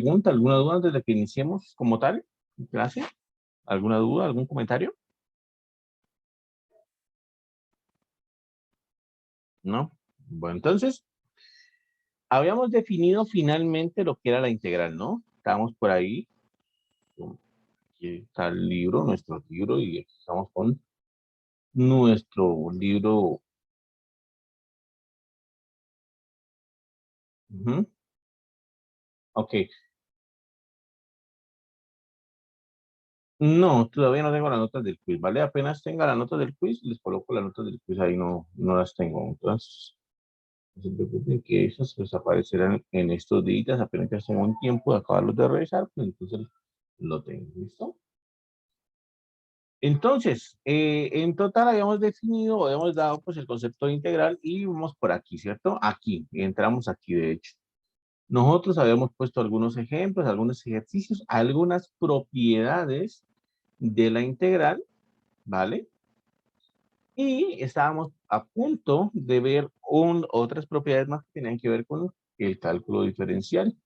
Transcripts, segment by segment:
pregunta, alguna duda desde que iniciemos como tal? ¿Clase? ¿Alguna duda, algún comentario? ¿No? Bueno, entonces, habíamos definido finalmente lo que era la integral, ¿no? Estábamos por ahí. Aquí está el libro, nuestro libro, y aquí estamos con nuestro libro. Ujú. Ok. No, todavía no tengo las notas del quiz, ¿vale? Apenas tenga las notas del quiz, les coloco las notas del quiz, ahí no las tengo. Entonces, no se preocupen que esas pues aparecerán en estos días, apenas que tengo un tiempo de acabarlos de revisar, pues entonces lo tengo, ¿listo? Entonces, en total habíamos definido, habíamos dado pues el concepto de integral y vamos por aquí, ¿cierto? Aquí, entramos aquí de hecho. Nosotros habíamos puesto algunos ejemplos, algunos ejercicios, algunas propiedades de la integral, ¿vale? Y estábamos a punto de ver otras propiedades más que tenían que ver con el cálculo diferencial.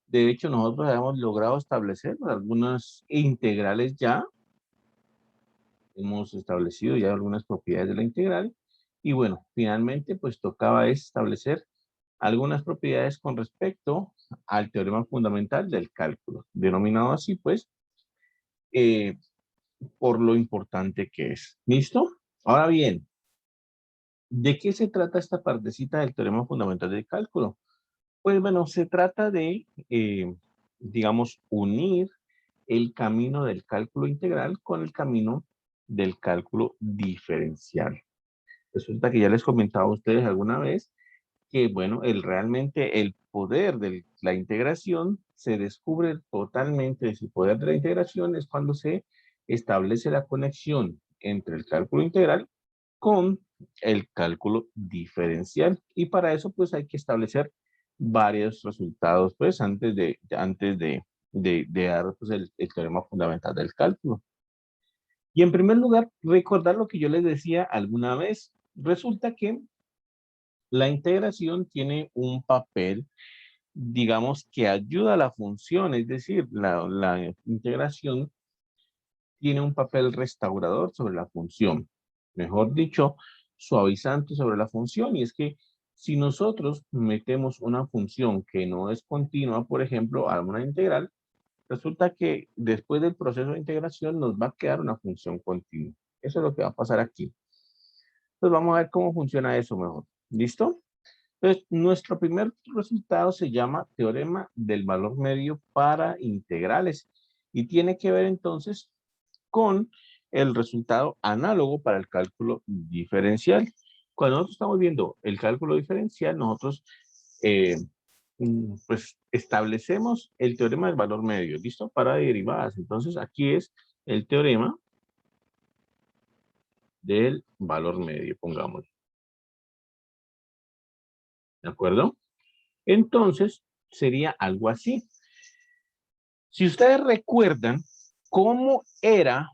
De hecho, nosotros habíamos logrado establecer algunas integrales ya. Hemos establecido ya algunas propiedades de la integral. Y bueno, finalmente pues tocaba establecer algunas propiedades con respecto al teorema fundamental del cálculo, denominado así pues eh, por lo importante que es. ¿Listo? Ahora bien, ¿de qué se trata esta partecita del teorema fundamental del cálculo? Pues bueno, se trata de, digamos, unir el camino del cálculo integral con el camino del cálculo diferencial. Resulta que ya les comentaba a ustedes alguna vez que, bueno, realmente el poder de la integración se descubre totalmente, ese poder de la integración es cuando se establece la conexión entre el cálculo integral con el cálculo diferencial. Y para eso, pues, hay que establecer varios resultados, pues, antes de dar pues, el teorema fundamental del cálculo. Y en primer lugar, recordar lo que yo les decía alguna vez. Resulta que la integración tiene un papel, digamos, que ayuda a la función, es decir, la integración tiene un papel restaurador sobre la función. Mejor dicho, suavizante sobre la función. Y es que si nosotros metemos una función que no es continua, por ejemplo, a una integral, resulta que después del proceso de integración nos va a quedar una función continua. Eso es lo que va a pasar aquí. Entonces vamos a ver cómo funciona eso mejor. ¿Listo? Entonces, nuestro primer resultado se llama teorema del valor medio para integrales y tiene que ver entonces con el resultado análogo para el cálculo diferencial. Cuando nosotros estamos viendo el cálculo diferencial, nosotros eh, pues establecemos el teorema del valor medio, ¿listo? Para derivadas. Entonces, aquí es el teorema del valor medio, pongamos. ¿De acuerdo? Entonces, sería algo así. Si ustedes recuerdan cómo era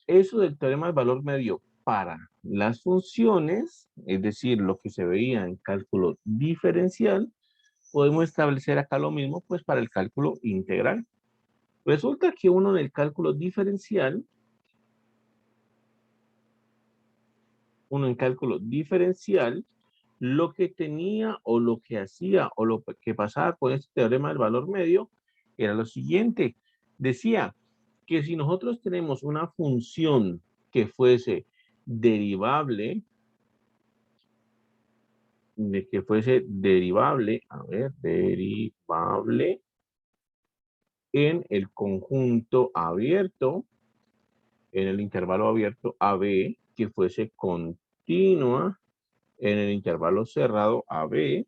eso del teorema del valor medio para las funciones, es decir, lo que se veía en cálculo diferencial, podemos establecer acá lo mismo, pues para el cálculo integral. Resulta que uno en el cálculo diferencial, lo que tenía o lo que hacía o lo que pasaba con este teorema del valor medio era lo siguiente. Decía que si nosotros tenemos una función que fuese derivable, derivable en el conjunto abierto, en el intervalo abierto AB, que fuese continua en el intervalo cerrado AB,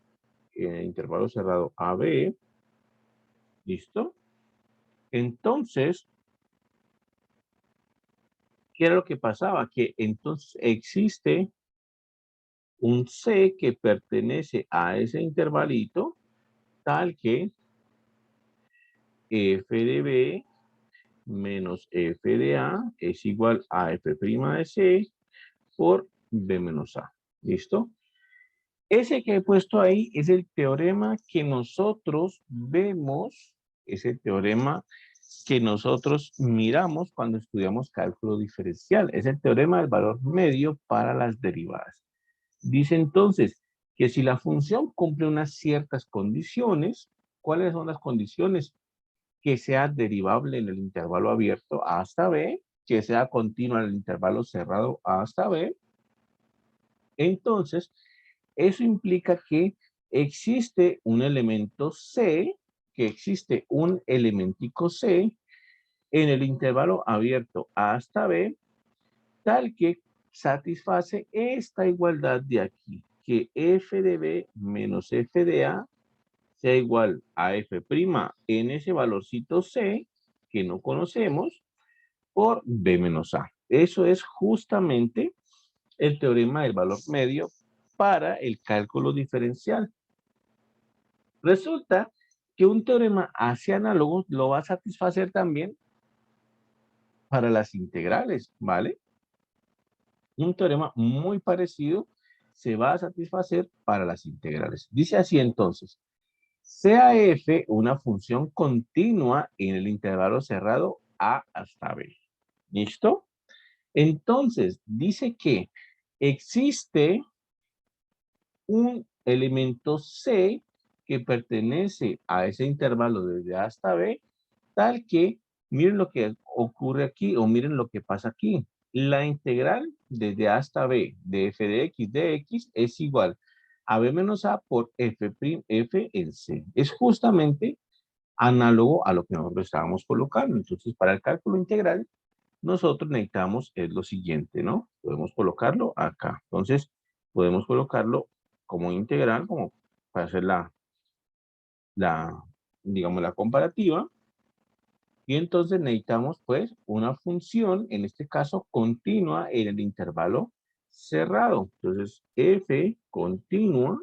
¿listo? Entonces, ¿qué era lo que pasaba? Que entonces existe un C que pertenece a ese intervalito, tal que f de B menos f de A es igual a f' de C por B menos A. ¿Listo? Ese que he puesto ahí es el teorema que nosotros vemos Es el teorema que nosotros miramos cuando estudiamos cálculo diferencial. Es el teorema del valor medio para las derivadas. Dice entonces que si la función cumple unas ciertas condiciones, ¿cuáles son las condiciones? Que sea derivable en el intervalo abierto A hasta B, que sea continua en el intervalo cerrado A hasta B. Entonces, eso implica que existe un elemento C, que existe un elementico C en el intervalo abierto A hasta B, tal que satisface esta igualdad de aquí, que f de B menos f de A sea igual a f' en ese valorcito C que no conocemos por B menos A. Eso es justamente el teorema del valor medio para el cálculo diferencial. Resulta que un teorema así análogo lo va a satisfacer también para las integrales, ¿vale? Un teorema muy parecido se va a satisfacer para las integrales. Dice así entonces, sea f una función continua en el intervalo cerrado A hasta B. ¿Listo? Entonces, dice que existe un elemento C que pertenece a ese intervalo desde A hasta B, tal que, miren lo que ocurre aquí, o miren lo que pasa aquí. La integral desde A hasta B de f de x es igual a B menos A por f' en C. Es justamente análogo a lo que nosotros estábamos colocando. Entonces, para el cálculo integral, nosotros necesitamos es lo siguiente, ¿no? Podemos colocarlo acá. Entonces, podemos colocarlo como integral, como para hacer digamos, la comparativa. Y entonces necesitamos, pues, una función, en este caso, continua en el intervalo cerrado. Entonces, f continua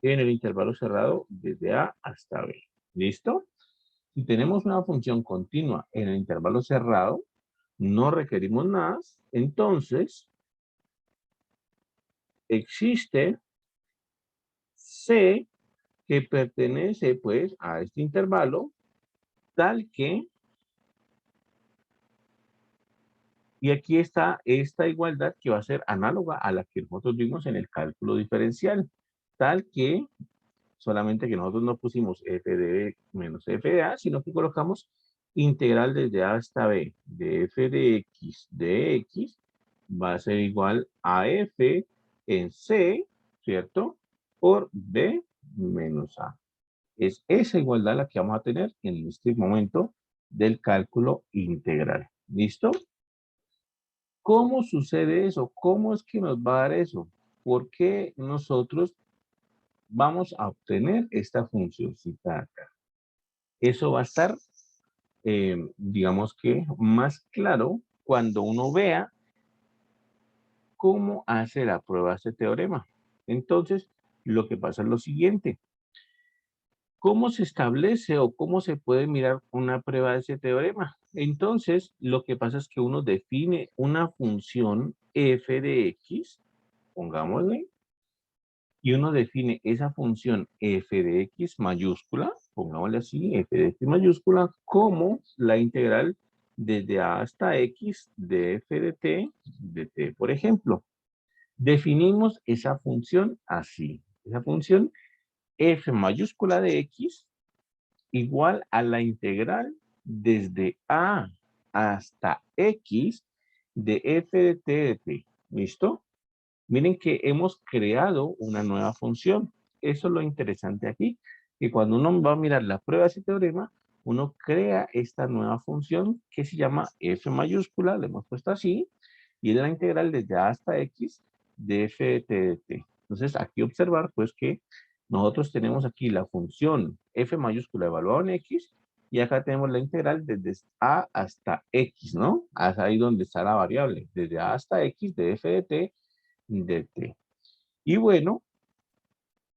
en el intervalo cerrado desde A hasta B. ¿Listo? Si tenemos una función continua en el intervalo cerrado, no requerimos más, entonces existe C que pertenece pues a este intervalo tal que, y aquí está esta igualdad que va a ser análoga a la que nosotros vimos en el cálculo diferencial, tal que solamente que nosotros no pusimos f de b menos f de a, sino que colocamos integral desde a hasta b de f de x va a ser igual a f en c, ¿cierto? Por b menos a. Es esa igualdad la que vamos a tener en este momento del cálculo integral. ¿Listo? ¿Cómo sucede eso? ¿Cómo es que nos va a dar eso? ¿Por qué nosotros vamos a obtener esta funcióncita acá? Eso va a estar, digamos que, más claro cuando uno vea cómo hace la prueba de este teorema. Entonces, lo que pasa es lo siguiente. ¿Cómo se establece o cómo se puede mirar una prueba de ese teorema? Entonces, lo que pasa es que uno define una función f de x, pongámosle, y uno define esa función f de x mayúscula, pongámosle así, f de x mayúscula, como la integral desde a hasta x de f de t, por ejemplo. Definimos esa función así. Esa función f mayúscula de x igual a la integral desde a hasta x de f de t de t. ¿Listo? Miren que hemos creado una nueva función. Eso es lo interesante aquí, que cuando uno va a mirar la prueba de ese teorema, uno crea esta nueva función que se llama f mayúscula, le hemos puesto así, y es la integral desde a hasta x de f de t de t. Entonces, aquí observar pues que nosotros tenemos aquí la función f mayúscula evaluada en x, y acá tenemos la integral desde a hasta x, ¿no? Hasta ahí donde está la variable, desde a hasta x de f de t de t. Y bueno,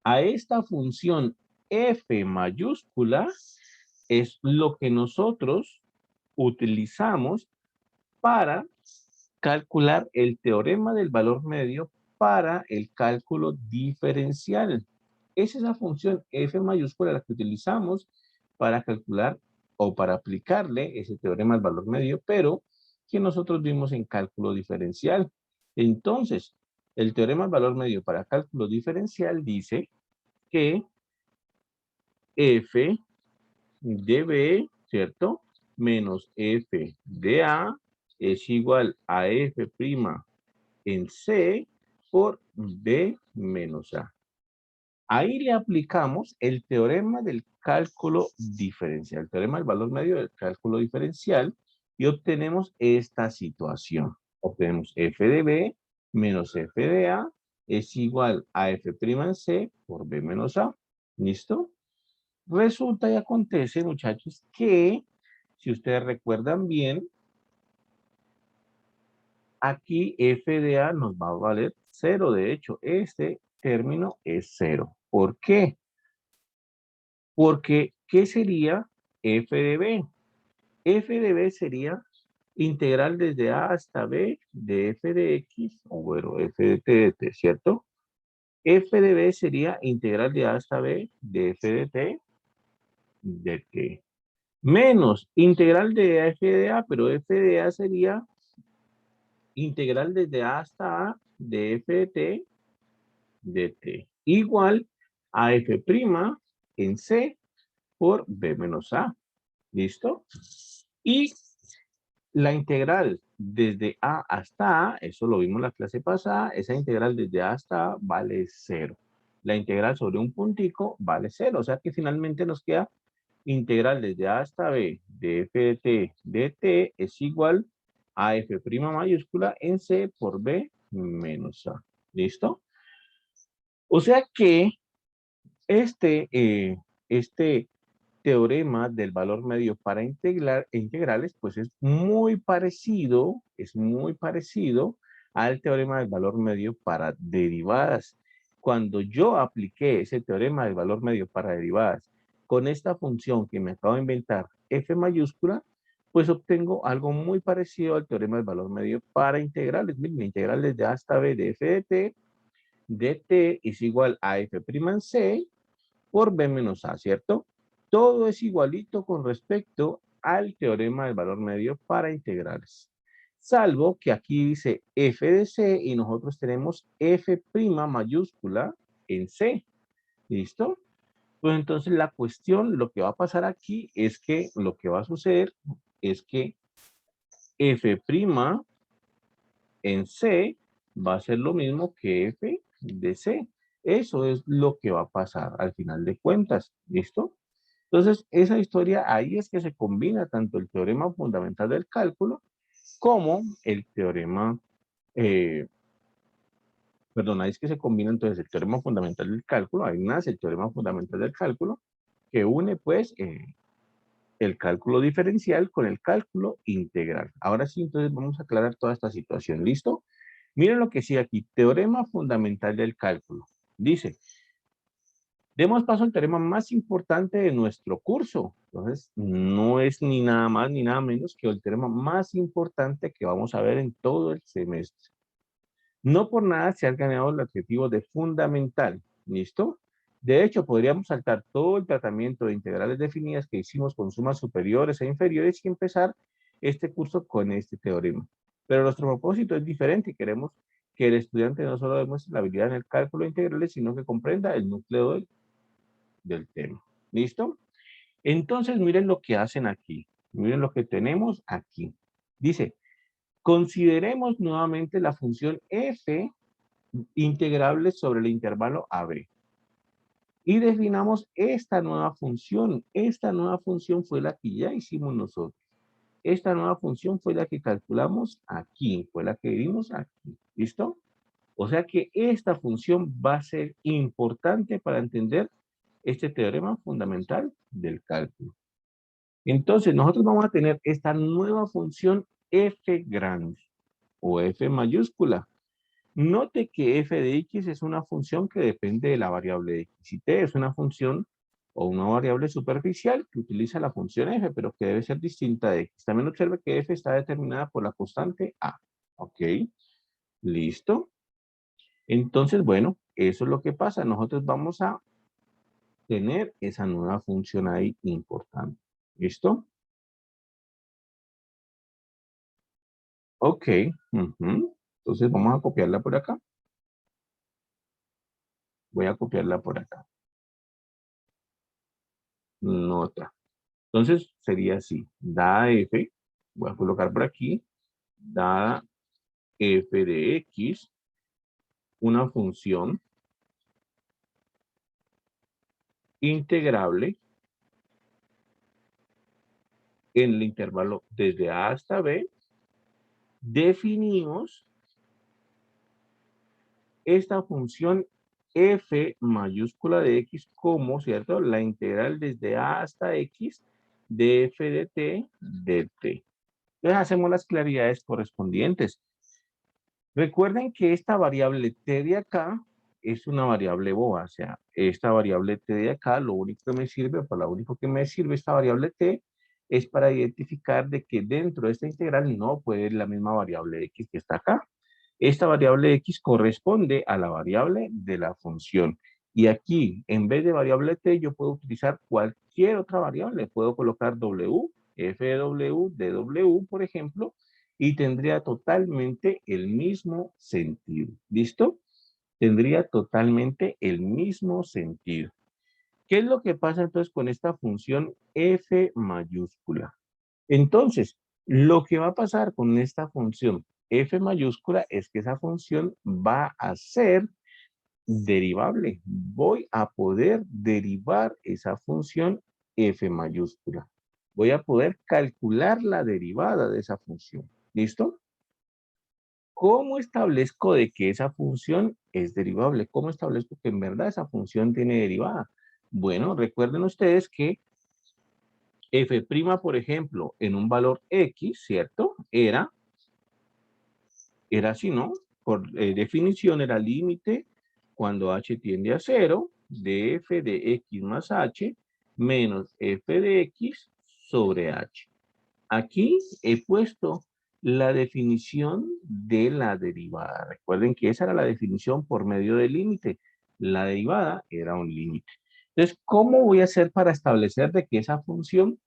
a esta función f mayúscula es lo que nosotros utilizamos para calcular el teorema del valor medio para el cálculo diferencial. Es esa función f mayúscula la que utilizamos para calcular o para aplicarle ese teorema al valor medio, pero que nosotros vimos en cálculo diferencial. Entonces, el teorema al valor medio para cálculo diferencial dice que f de b, ¿cierto? Menos f de a es igual a f' en c por b menos a. Ahí le aplicamos el teorema del cálculo diferencial, el teorema del valor medio del cálculo diferencial, y obtenemos esta situación. Obtenemos f de b menos f de a es igual a f' en c por b menos a. ¿Listo? Resulta y acontece, muchachos, que si ustedes recuerdan bien, aquí f de a nos va a valer 0. De hecho, este término es 0. ¿Por qué? Porque, ¿qué sería f de b? F de b sería integral desde a hasta b de f de x, o bueno, f de t, ¿cierto? F de b sería integral de a hasta b de f de t. Menos integral de f de a, pero f de a sería integral desde a hasta a de f de t. Igual a f' en c por b menos a. ¿Listo? Y la integral desde a hasta a, eso lo vimos en la clase pasada, esa integral desde a hasta a vale 0. La integral sobre un puntico vale 0. O sea que finalmente nos queda integral desde a hasta b de f de t es igual a f' mayúscula en c por b menos a. ¿Listo? O sea que este teorema del valor medio para integrales, pues es muy parecido al teorema del valor medio para derivadas. Cuando yo apliqué ese teorema del valor medio para derivadas con esta función que me acabo de inventar, f mayúscula, pues obtengo algo muy parecido al teorema del valor medio para integrales. Miren, integral desde a hasta b de f de t es igual a f' en c por b menos a, ¿cierto? Todo es igualito con respecto al teorema del valor medio para integrales. Salvo que aquí dice f de c y nosotros tenemos f' mayúscula en c. ¿Listo? Pues entonces la cuestión, lo que va a pasar aquí es que lo que va a suceder es que f' en C va a ser lo mismo que F de C. Eso es lo que va a pasar al final de cuentas. ¿Listo? Entonces, esa historia, ahí es que se combina tanto el teorema fundamental del cálculo como el teorema, ahí es que se combina entonces el teorema fundamental del cálculo, ahí nace el teorema fundamental del cálculo, que une pues el cálculo diferencial con el cálculo integral. Ahora sí, entonces vamos a aclarar toda esta situación. ¿Listo? Miren lo que sigue aquí. Teorema fundamental del cálculo. Dice, demos paso al teorema más importante de nuestro curso. Entonces, no es ni nada más ni nada menos que el teorema más importante que vamos a ver en todo el semestre. No por nada se ha ganado el adjetivo de fundamental. ¿Listo? De hecho, podríamos saltar todo el tratamiento de integrales definidas que hicimos con sumas superiores e inferiores y empezar este curso con este teorema. Pero nuestro propósito es diferente y queremos que el estudiante no solo demuestre la habilidad en el cálculo de integrales, sino que comprenda el núcleo del tema. ¿Listo? Entonces, miren lo que hacen aquí. Miren lo que tenemos aquí. Dice, consideremos nuevamente la función f integrable sobre el intervalo AB. Y definamos esta nueva función. Esta nueva función fue la que ya hicimos nosotros. Esta nueva función fue la que calculamos aquí, fue la que vimos aquí. ¿Listo? O sea que esta función va a ser importante para entender este teorema fundamental del cálculo. Entonces, nosotros vamos a tener esta nueva función f grande o f mayúscula. Note que f de x es una función que depende de la variable de x y t. Es una función o una variable superficial que utiliza la función f, pero que debe ser distinta de x. También observe que f está determinada por la constante a. ¿Ok? ¿Listo? Entonces, bueno, eso es lo que pasa. Nosotros vamos a tener esa nueva función ahí importante. ¿Listo? Ok. Entonces vamos a copiarla por acá. Voy a copiarla por acá. Nota. Entonces sería así. Dada f, voy a colocar por aquí, dada f de x, una función integrable en el intervalo desde a hasta b, definimos esta función f mayúscula de x como, ¿cierto? La integral desde a hasta x de f de t de t. Entonces hacemos las claridades correspondientes. Recuerden que esta variable t de acá es una variable boba, o sea, esta variable t de acá, lo único que me sirve, para lo único que me sirve esta variable t, es para identificar de que dentro de esta integral no puede ir la misma variable x que está acá. Esta variable x corresponde a la variable de la función. Y aquí, en vez de variable t, yo puedo utilizar cualquier otra variable. Puedo colocar w, f de w, por ejemplo, y tendría totalmente el mismo sentido. ¿Listo? Tendría totalmente el mismo sentido. ¿Qué es lo que pasa entonces con esta función f mayúscula? Entonces, lo que va a pasar con esta función f mayúscula es que esa función va a ser derivable. Voy a poder derivar esa función f mayúscula. Voy a poder calcular la derivada de esa función. ¿Listo? ¿Cómo establezco de que esa función es derivable? ¿Cómo establezco que en verdad esa función tiene derivada? Bueno, recuerden ustedes que f', por ejemplo, en un valor x, ¿cierto? Era así, ¿no? Por definición era límite cuando h tiende a 0 de f de x más h menos f de x sobre h. Aquí he puesto la definición de la derivada. Recuerden que esa era la definición por medio del límite. La derivada era un límite. Entonces, ¿cómo voy a hacer para establecer de que esa función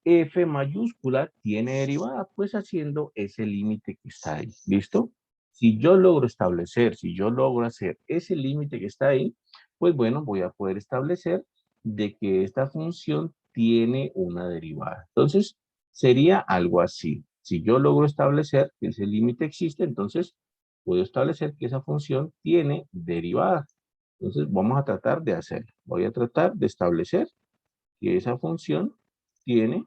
f mayúscula tiene derivada? Pues haciendo ese límite que está ahí. ¿Listo? Si yo logro establecer, si yo logro hacer ese límite que está ahí, pues bueno, voy a poder establecer de que esta función tiene una derivada. Entonces, sería algo así. Si yo logro establecer que ese límite existe, entonces puedo establecer que esa función tiene derivada. Entonces, vamos a tratar de hacerlo. Voy a tratar de establecer que esa función tiene.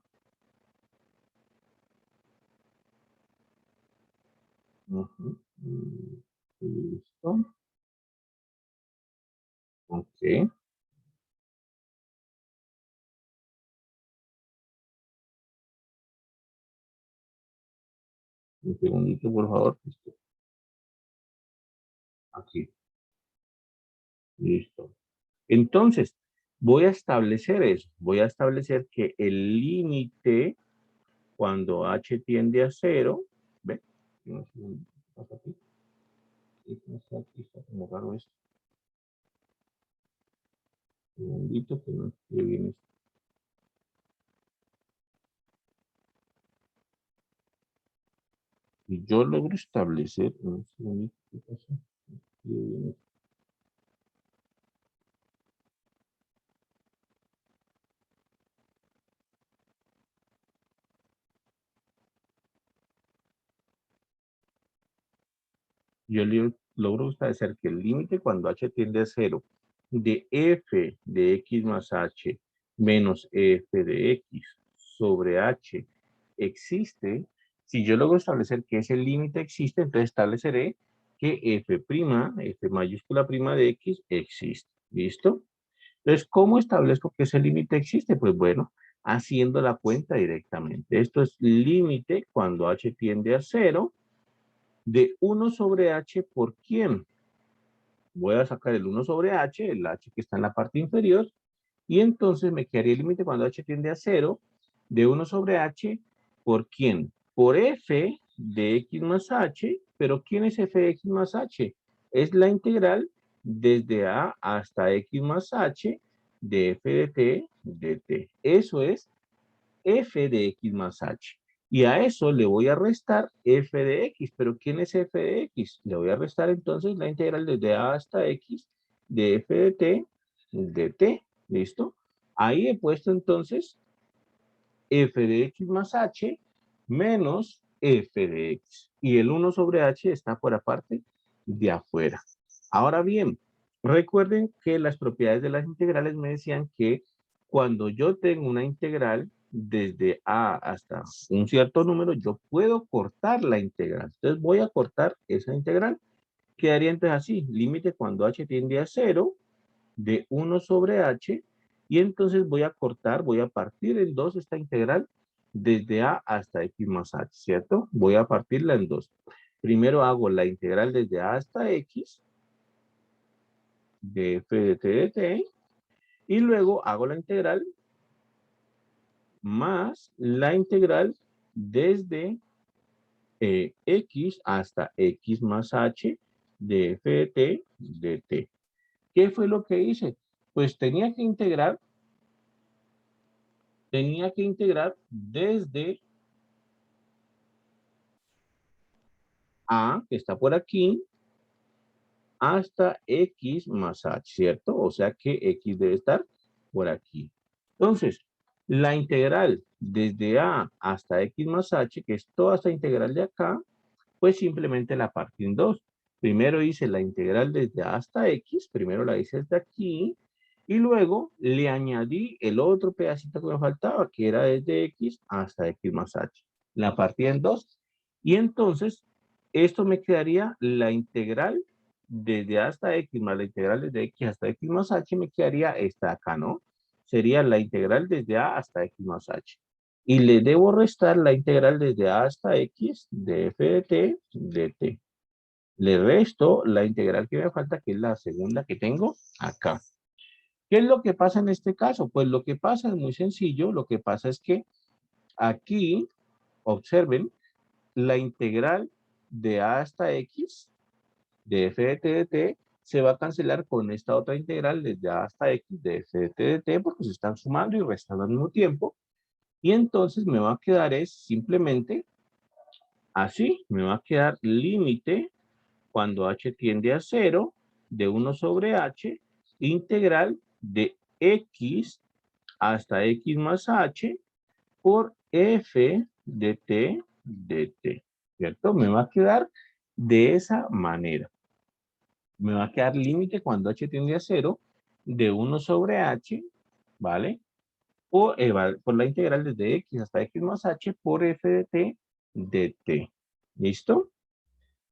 Listo. Ok. Un segundito, por favor. Listo. Aquí. Listo. Entonces, voy a establecer eso. Voy a establecer que el límite cuando h tiende a 0, ¿ve? Un segundito, ¿qué pasa aquí? ¿Qué pasa aquí? Está como raro esto. Un segundito que no escribe bien esto. Y yo logro establecer, un segundito, ¿qué pasa? No escribe bien esto. Yo logro establecer que el límite cuando h tiende a 0 de f de x más h menos f de x sobre h existe. Si yo logro establecer que ese límite existe, entonces estableceré que f mayúscula prima de x existe. ¿Listo? Entonces, ¿cómo establezco que ese límite existe? Pues bueno, haciendo la cuenta directamente. Esto es límite cuando h tiende a 0 de 1 sobre h por quién. Voy a sacar el 1 sobre h, el h que está en la parte inferior, y entonces me quedaría el límite cuando h tiende a 0 de 1 sobre h por quién. Por f de x más h, pero ¿quién es f de x más h? Es la integral desde a hasta x más h de f de t de t. Eso es f de x más h. Y a eso le voy a restar f de x. ¿Pero quién es f de x? Le voy a restar entonces la integral desde a hasta x de f de t de t. ¿Listo? Ahí he puesto entonces f de x más h menos f de x. Y el 1 sobre h está por aparte de afuera. Ahora bien, recuerden que las propiedades de las integrales me decían que cuando yo tengo una integral desde a hasta un cierto número, yo puedo cortar la integral. Entonces voy a cortar esa integral. Quedaría entonces así, límite cuando h tiende a 0 de 1 sobre h, y entonces voy a cortar, voy a partir en 2 esta integral desde a hasta x más h, ¿cierto? Voy a partirla en 2. Primero hago la integral desde a hasta x de f de t de t, y luego hago la integral más la integral desde x hasta x más h de f de t de t. ¿Qué fue lo que hice? Pues tenía que integrar desde a, que está por aquí, hasta x más h, ¿cierto? O sea que x debe estar por aquí. Entonces, la integral desde a hasta x más h, que es toda esta integral de acá, pues simplemente la partí en 2. Primero hice la integral desde a hasta x, primero la hice desde aquí, y luego le añadí el otro pedacito que me faltaba, que era desde x hasta x más h. La partí en 2, y entonces esto me quedaría la integral desde a hasta x más la integral desde x hasta x más h, me quedaría esta acá, ¿no? Sería la integral desde a hasta x más h. Y le debo restar la integral desde a hasta x de f de t de t. Le resto la integral que me falta, que es la segunda que tengo acá. ¿Qué es lo que pasa en este caso? Pues lo que pasa es muy sencillo. Lo que pasa es que aquí, observen, la integral de a hasta x de f de t de t se va a cancelar con esta otra integral desde a hasta x de f de t de t, porque se están sumando y restando al mismo tiempo. Y entonces me va a quedar es simplemente así, me va a quedar límite cuando h tiende a 0 de 1 sobre h, integral de x hasta x más h por f de t de t, ¿cierto? Me va a quedar de esa manera. Me va a quedar límite cuando h tiende a 0 de 1 sobre h, ¿vale? Por la integral desde x hasta x más h por f de t de t. ¿Listo?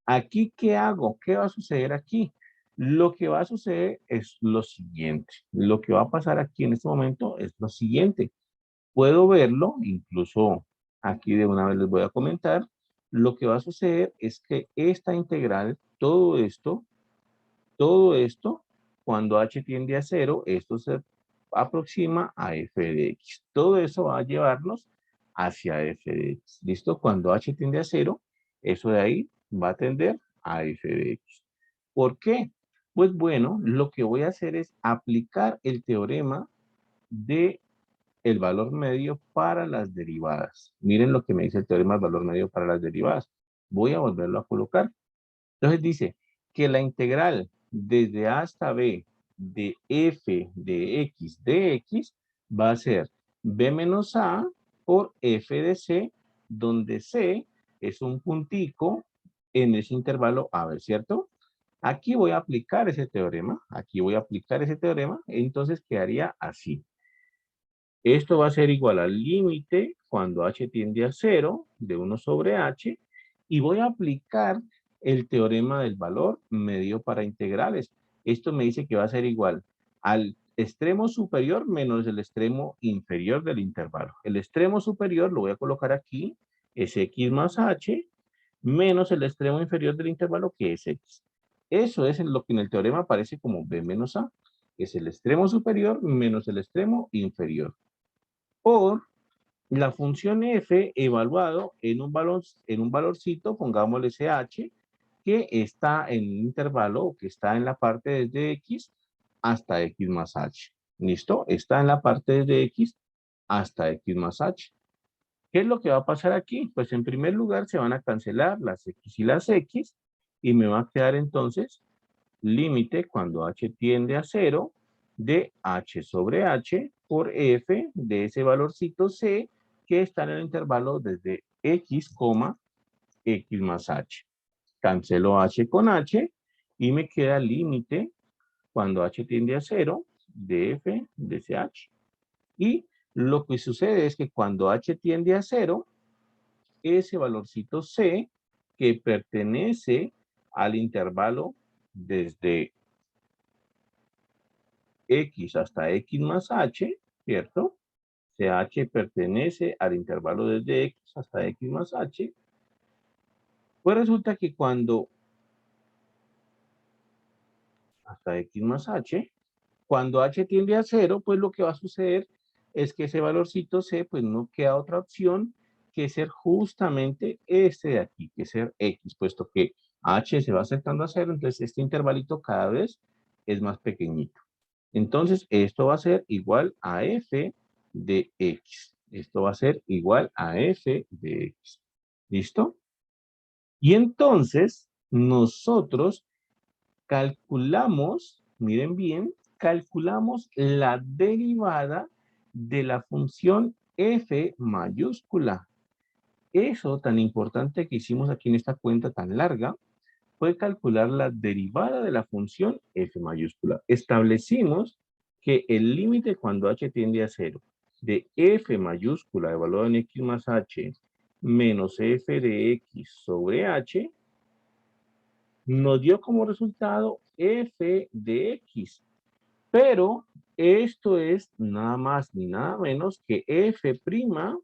Aquí, ¿qué hago? ¿Qué va a suceder aquí? Lo que va a suceder es lo siguiente. Lo que va a pasar aquí en este momento es lo siguiente. Puedo verlo, incluso aquí de una vez les voy a comentar. Lo que va a suceder es que esta integral, todo esto, cuando h tiende a 0, esto se aproxima a f de x. Todo eso va a llevarnos hacia f de x. ¿Listo? Cuando h tiende a 0, eso de ahí va a tender a f de x. ¿Por qué? Pues bueno, lo que voy a hacer es aplicar el teorema de el valor medio para las derivadas. Miren lo que me dice el teorema del valor medio para las derivadas. Voy a volverlo a colocar. Entonces dice que la integral desde a hasta b de f de x va a ser b menos a por f de c, donde c es un puntico en ese intervalo a, ¿cierto? Aquí voy a aplicar ese teorema, entonces quedaría así. Esto va a ser igual al límite cuando h tiende a 0 de 1 sobre h, y voy a aplicar el teorema del valor medio para integrales. Esto me dice que va a ser igual al extremo superior menos el extremo inferior del intervalo. El extremo superior lo voy a colocar aquí, es x más h, menos el extremo inferior del intervalo, que es x. Eso es lo que en el teorema aparece como b menos a, es el extremo superior menos el extremo inferior, por la función f evaluado en un valorcito, pongámosle ch, que está en un intervalo o que está en la parte desde x hasta x más h. ¿Listo? Está en la parte desde x hasta x más h. ¿Qué es lo que va a pasar aquí? Pues en primer lugar se van a cancelar las x y las x y me va a quedar entonces límite cuando h tiende a 0 de h sobre h por f de ese valorcito c que está en el intervalo desde x, x más h. Cancelo h con h y me queda límite cuando h tiende a 0 de f de ese h. Y lo que sucede es que cuando h tiende a 0, ese valorcito c que pertenece al intervalo desde x hasta x más h, ¿cierto? CH pertenece al intervalo desde x hasta x más h. Pues resulta que cuando hasta x más h, cuando h tiende a 0, pues lo que va a suceder es que ese valorcito c, pues no queda otra opción que ser justamente este de aquí, que ser x, puesto que h se va acercando a 0, entonces este intervalito cada vez es más pequeñito. Entonces, esto va a ser igual a f de x. Esto va a ser igual a f de x. ¿Listo? Y entonces, nosotros calculamos, miren bien, calculamos la derivada de la función f mayúscula. Eso tan importante que hicimos aquí en esta cuenta tan larga, fue calcular la derivada de la función f mayúscula. Establecimos que el límite cuando h tiende a 0 de f mayúscula evaluado en x más h menos f de x sobre h nos dio como resultado f de x. Pero esto es nada más ni nada menos que f prima,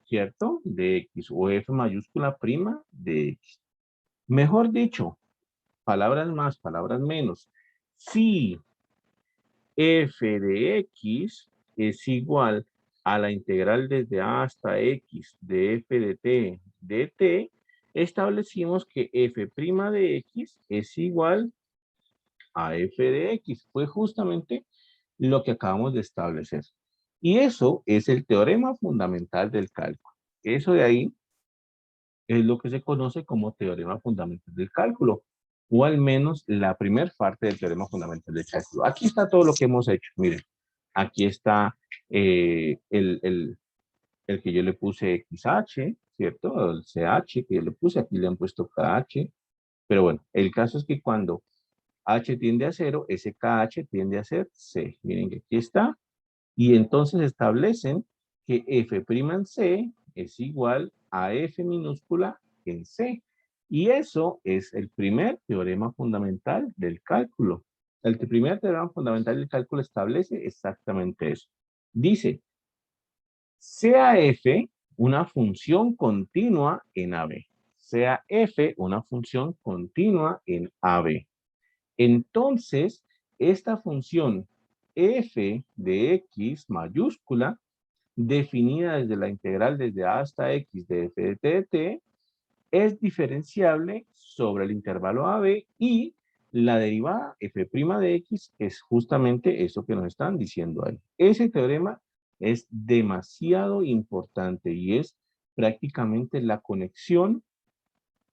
¿cierto? De x o f mayúscula prima de x. Mejor dicho, palabras más, palabras menos. Si f de x es igual a la integral desde a hasta x de f de t de t, establecimos que f' de x es igual a f de x. Fue justamente lo que acabamos de establecer. Y eso es el teorema fundamental del cálculo. Eso de ahí es lo que se conoce como teorema fundamental del cálculo, o al menos la primera parte del teorema fundamental del cálculo. Aquí está todo lo que hemos hecho. Miren, aquí está el que yo le puse XH, ¿cierto? El CH que yo le puse, aquí le han puesto KH. Pero bueno, el caso es que cuando H tiende a 0, ese KH tiende a ser C. Miren que aquí está. Y entonces establecen que f' en C es igual a f minúscula en C. Y eso es el primer teorema fundamental del cálculo. El primer teorema fundamental del cálculo establece exactamente eso. Dice, sea f una función continua en AB. Sea f una función continua en AB. Entonces, esta función f de x mayúscula, definida desde la integral desde a hasta x de f de t de t, es diferenciable sobre el intervalo AB y la derivada f' de x es justamente eso que nos están diciendo ahí. Ese teorema es demasiado importante y es prácticamente la conexión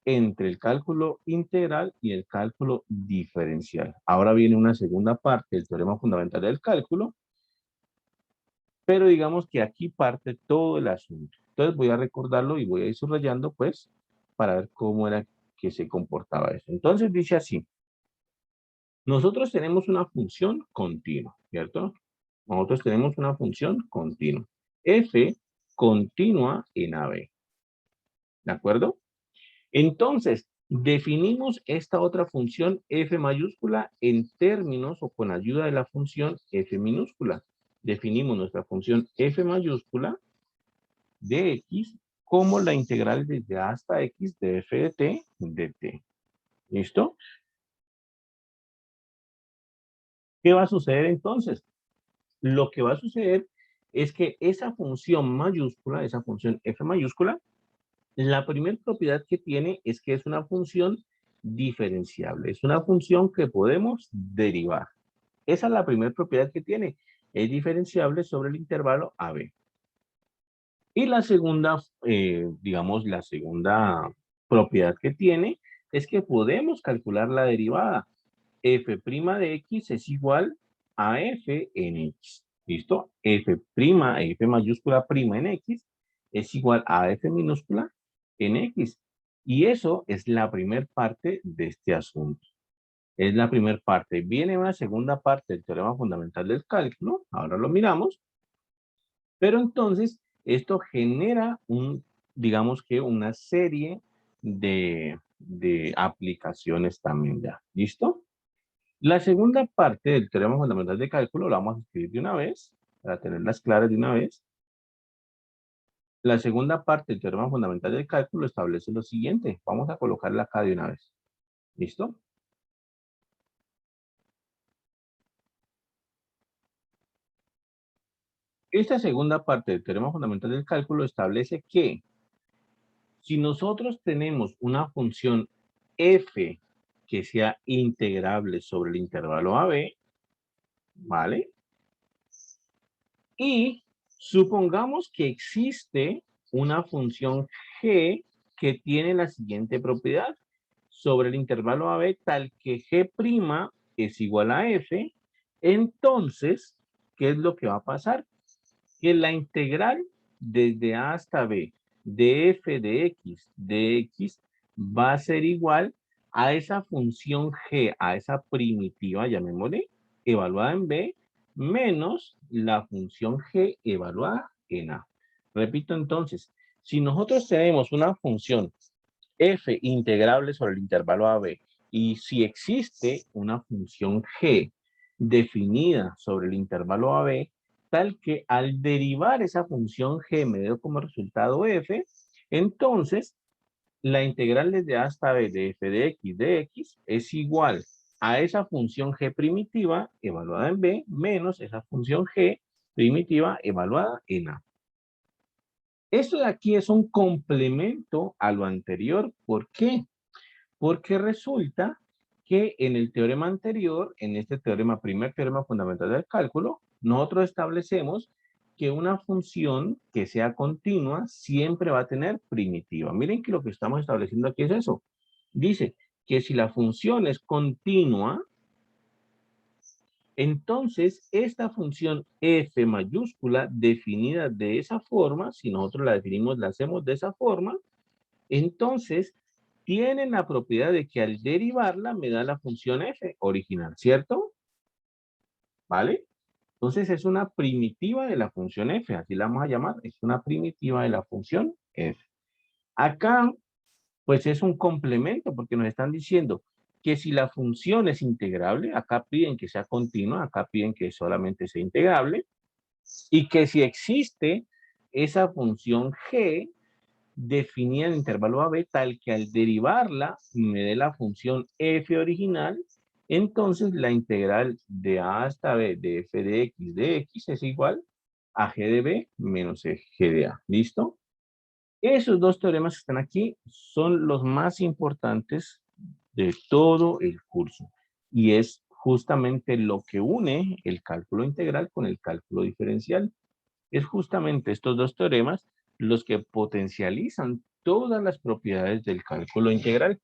entre el cálculo integral y el cálculo diferencial. Ahora viene una segunda parte del teorema fundamental del cálculo, pero digamos que aquí parte todo el asunto. Entonces voy a recordarlo y voy a ir subrayando, pues, para ver cómo era que se comportaba eso. Entonces dice así, nosotros tenemos una función continua, ¿cierto? Nosotros tenemos una función continua. F continua en AB. ¿De acuerdo? Entonces, definimos esta otra función f mayúscula en términos o con ayuda de la función f minúscula. Definimos nuestra función f mayúscula de x como la integral desde a hasta x de f de t de t. ¿Listo? ¿Qué va a suceder entonces? Lo que va a suceder es que esa función mayúscula, esa función f mayúscula, la primera propiedad que tiene es que es una función diferenciable. Es una función que podemos derivar. Esa es la primera propiedad que tiene. Es diferenciable sobre el intervalo AB. Y la segunda, digamos, la segunda propiedad que tiene es que podemos calcular la derivada. F' de X es igual a F en X. ¿Listo? F' mayúscula prima en X es igual a F minúscula en X. Y eso es la primera parte de este asunto. Es la primera parte. Viene una segunda parte del teorema fundamental del cálculo. Ahora lo miramos. Pero entonces, esto genera digamos que una serie de aplicaciones también ya. ¿Listo? La segunda parte del teorema fundamental de cálculo la vamos a escribir de una vez, para tenerlas claras de una vez. La segunda parte del teorema fundamental del cálculo establece lo siguiente. Vamos a colocarla acá de una vez. ¿Listo? Esta segunda parte del teorema fundamental del cálculo establece que si nosotros tenemos una función f que sea integrable sobre el intervalo AB, ¿vale? Y supongamos que existe una función g que tiene la siguiente propiedad sobre el intervalo AB tal que g' es igual a f, entonces, ¿qué es lo que va a pasar? Que la integral desde A hasta B de f de x va a ser igual a esa función g, a esa primitiva, llamémosle, evaluada en B, menos la función g evaluada en A. Repito entonces, si nosotros tenemos una función f integrable sobre el intervalo AB y si existe una función g definida sobre el intervalo AB, tal que al derivar esa función g me dio como resultado f, entonces la integral desde A hasta B de f de x es igual a esa función g primitiva evaluada en B menos esa función g primitiva evaluada en A. Esto de aquí es un complemento a lo anterior. ¿Por qué? Porque resulta que en el teorema anterior, en este teorema, primer teorema fundamental del cálculo, nosotros establecemos que una función que sea continua siempre va a tener primitiva. Miren que lo que estamos estableciendo aquí es eso. Dice que si la función es continua, entonces esta función f mayúscula definida de esa forma, si nosotros la definimos, la hacemos de esa forma, entonces tienen la propiedad de que al derivarla me da la función f original, ¿cierto? ¿Vale? Entonces es una primitiva de la función f, así la vamos a llamar, es una primitiva de la función f. Acá, pues es un complemento, porque nos están diciendo que si la función es integrable, acá piden que sea continua, acá piden que solamente sea integrable, y que si existe esa función g, definida en el intervalo AB tal que al derivarla me dé la función f original, entonces la integral de A hasta B de f de x es igual a g de B menos g de A. ¿Listo? Esos dos teoremas que están aquí son los más importantes de todo el curso y es justamente lo que une el cálculo integral con el cálculo diferencial. Es justamente estos dos teoremas los que potencializan todas las propiedades del cálculo integral.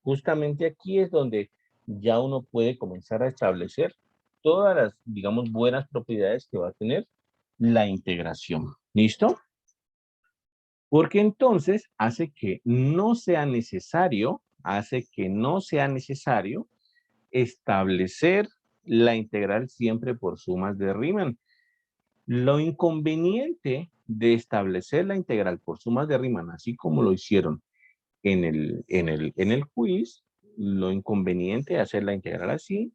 Justamente aquí es donde ya uno puede comenzar a establecer todas las, digamos, buenas propiedades que va a tener la integración. ¿Listo? Porque entonces hace que no sea necesario establecer la integral siempre por sumas de Riemann. Lo inconveniente de establecer la integral por sumas de Riemann, así como lo hicieron en el quiz, lo inconveniente de hacer la integral así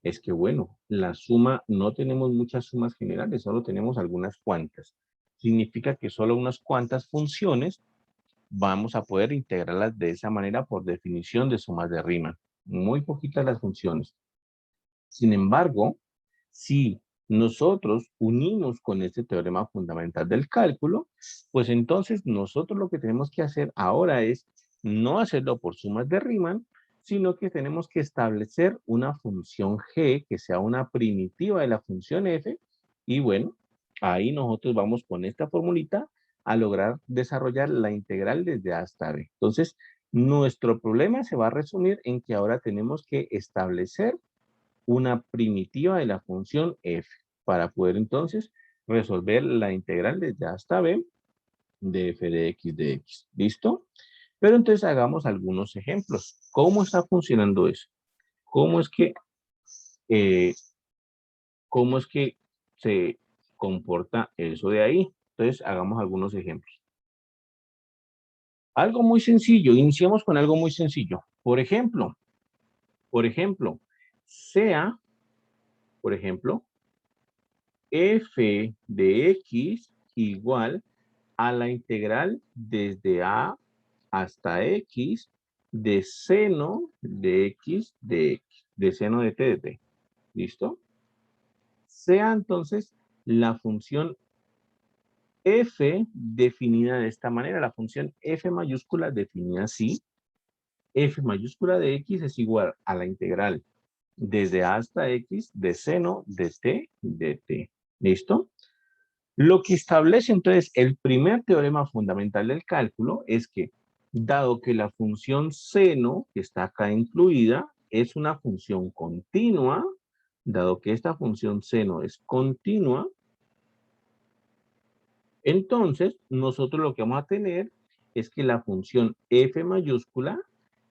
es que, bueno, la suma, no tenemos muchas sumas generales, solo tenemos algunas cuantas. Significa que solo unas cuantas funciones vamos a poder integrarlas de esa manera por definición de sumas de Riemann. Muy poquitas las funciones. Sin embargo, si nosotros unimos con este teorema fundamental del cálculo, pues entonces nosotros lo que tenemos que hacer ahora es no hacerlo por sumas de Riemann, sino que tenemos que establecer una función g que sea una primitiva de la función f, y bueno, ahí nosotros vamos con esta formulita a lograr desarrollar la integral desde a hasta b. Entonces, nuestro problema se va a resumir en que ahora tenemos que establecer una primitiva de la función f para poder entonces resolver la integral desde a hasta b de f de x de x. ¿Listo? Pero entonces hagamos algunos ejemplos. ¿Cómo está funcionando eso? ¿Cómo es que, eh, cómo es que se comporta eso de ahí? Entonces hagamos algunos ejemplos. Algo muy sencillo, iniciamos con algo muy sencillo. Por ejemplo, sea, por ejemplo, f de x igual a la integral desde a hasta x de seno de x de x, de seno de t de t. ¿Listo? Sea entonces la función f definida de esta manera, la función f mayúscula definida así, f mayúscula de x es igual a la integral desde a hasta x de seno de t. ¿Listo? Lo que establece entonces el primer teorema fundamental del cálculo es que, dado que la función seno, que está acá incluida, es una función continua, dado que esta función seno es continua, entonces nosotros lo que vamos a tener es que la función f mayúscula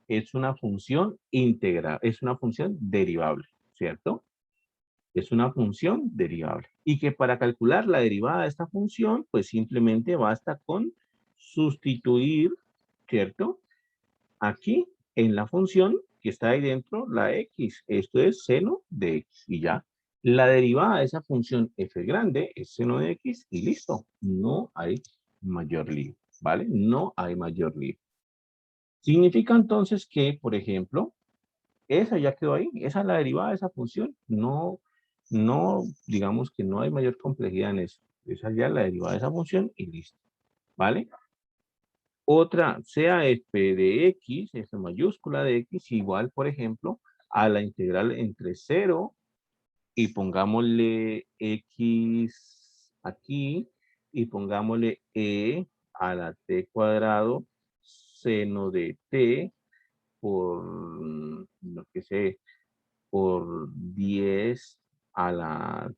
es una función integral, es una función derivable, ¿cierto? Es una función derivable. Y que para calcular la derivada de esta función, pues simplemente basta con sustituir, ¿cierto? Aquí en la función que está ahí dentro, la x. Esto es seno de x y ya. La derivada de esa función f grande es seno de x y listo. No hay mayor lío, ¿vale? No hay mayor lío. Significa entonces que, por ejemplo, esa ya quedó ahí, esa es la derivada de esa función. No, digamos que no hay mayor complejidad en eso. Esa ya es la derivada de esa función y listo, ¿vale? Otra, sea f de x, f mayúscula de x, igual, por ejemplo, a la integral entre 0 y pongámosle x aquí y pongámosle e a la t cuadrado seno de t por, lo que sé, por 10 a la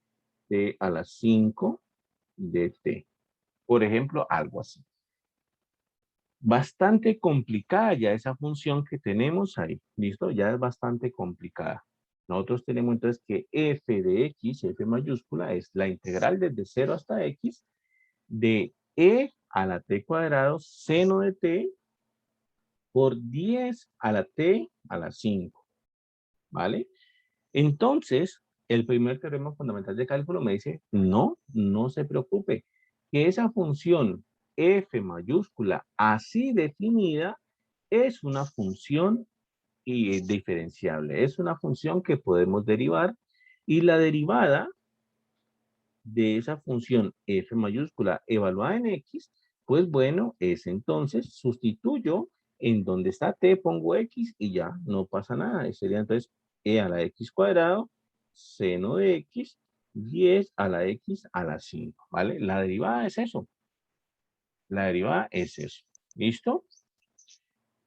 t a la 5 de t. Por ejemplo, algo así. Bastante complicada ya esa función que tenemos ahí. ¿Listo? Ya es bastante complicada. Nosotros tenemos entonces que f de x, f mayúscula, es la integral desde 0 hasta x de e a la t cuadrado seno de t por 10 a la t a la 5. ¿Vale? Entonces, el primer teorema fundamental de cálculo me dice, no se preocupe, que esa función f mayúscula así definida es una función diferenciable, es una función que podemos derivar y la derivada de esa función f mayúscula evaluada en x, pues bueno, es entonces sustituyo en donde está t, pongo x y ya, no pasa nada. Sería entonces e a la x cuadrado, seno de x, 10 a la x a la 5, ¿vale? La derivada es eso. La derivada es eso. ¿Listo?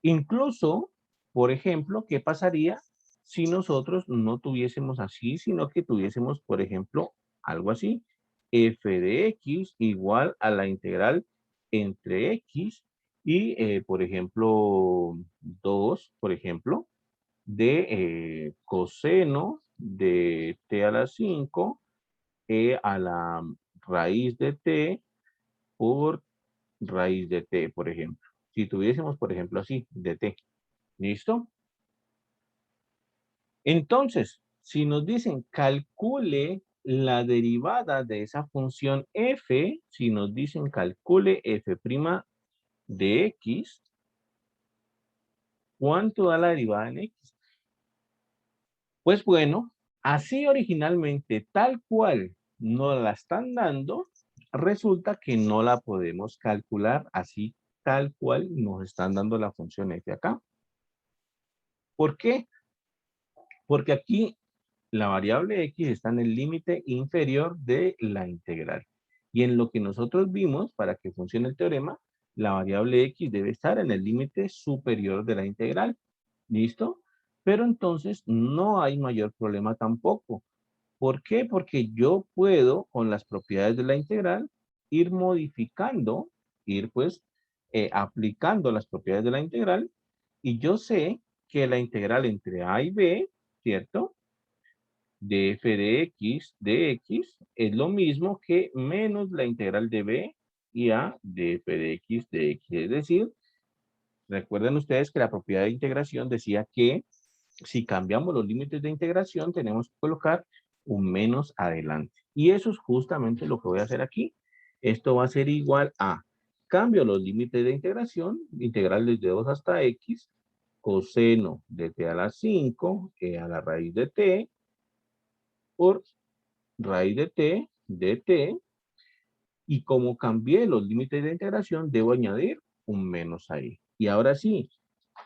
Incluso, por ejemplo, ¿qué pasaría si nosotros no tuviésemos así, sino que tuviésemos, por ejemplo, algo así? F de x igual a la integral entre x y, por ejemplo, 2, por ejemplo, de coseno de t a la 5 e a la raíz de t por raíz de t, por ejemplo. Si tuviésemos, por ejemplo, así, de t. ¿Listo? Entonces, si nos dicen calcule la derivada de esa función f, si nos dicen calcule f' de x, ¿cuánto da la derivada en x? Pues bueno, así originalmente, tal cual nos la están dando, resulta que no la podemos calcular así tal cual nos están dando la función f acá. ¿Por qué? Porque aquí la variable x está en el límite inferior de la integral. Y en lo que nosotros vimos, para que funcione el teorema, la variable x debe estar en el límite superior de la integral. ¿Listo? Pero entonces no hay mayor problema tampoco. ¿Por qué? Porque yo puedo, con las propiedades de la integral, ir modificando, ir pues aplicando las propiedades de la integral, y yo sé que la integral entre a y b, ¿cierto? De f de x es lo mismo que menos la integral de b y a de f de x. Es decir, recuerden ustedes que la propiedad de integración decía que si cambiamos los límites de integración, tenemos que colocar un menos adelante. Y eso es justamente lo que voy a hacer aquí. Esto va a ser igual a, cambio los límites de integración, integral desde 2 hasta x, coseno de t a la 5, e a la raíz de t, por raíz de t, y como cambié los límites de integración, debo añadir un menos ahí. Y ahora sí,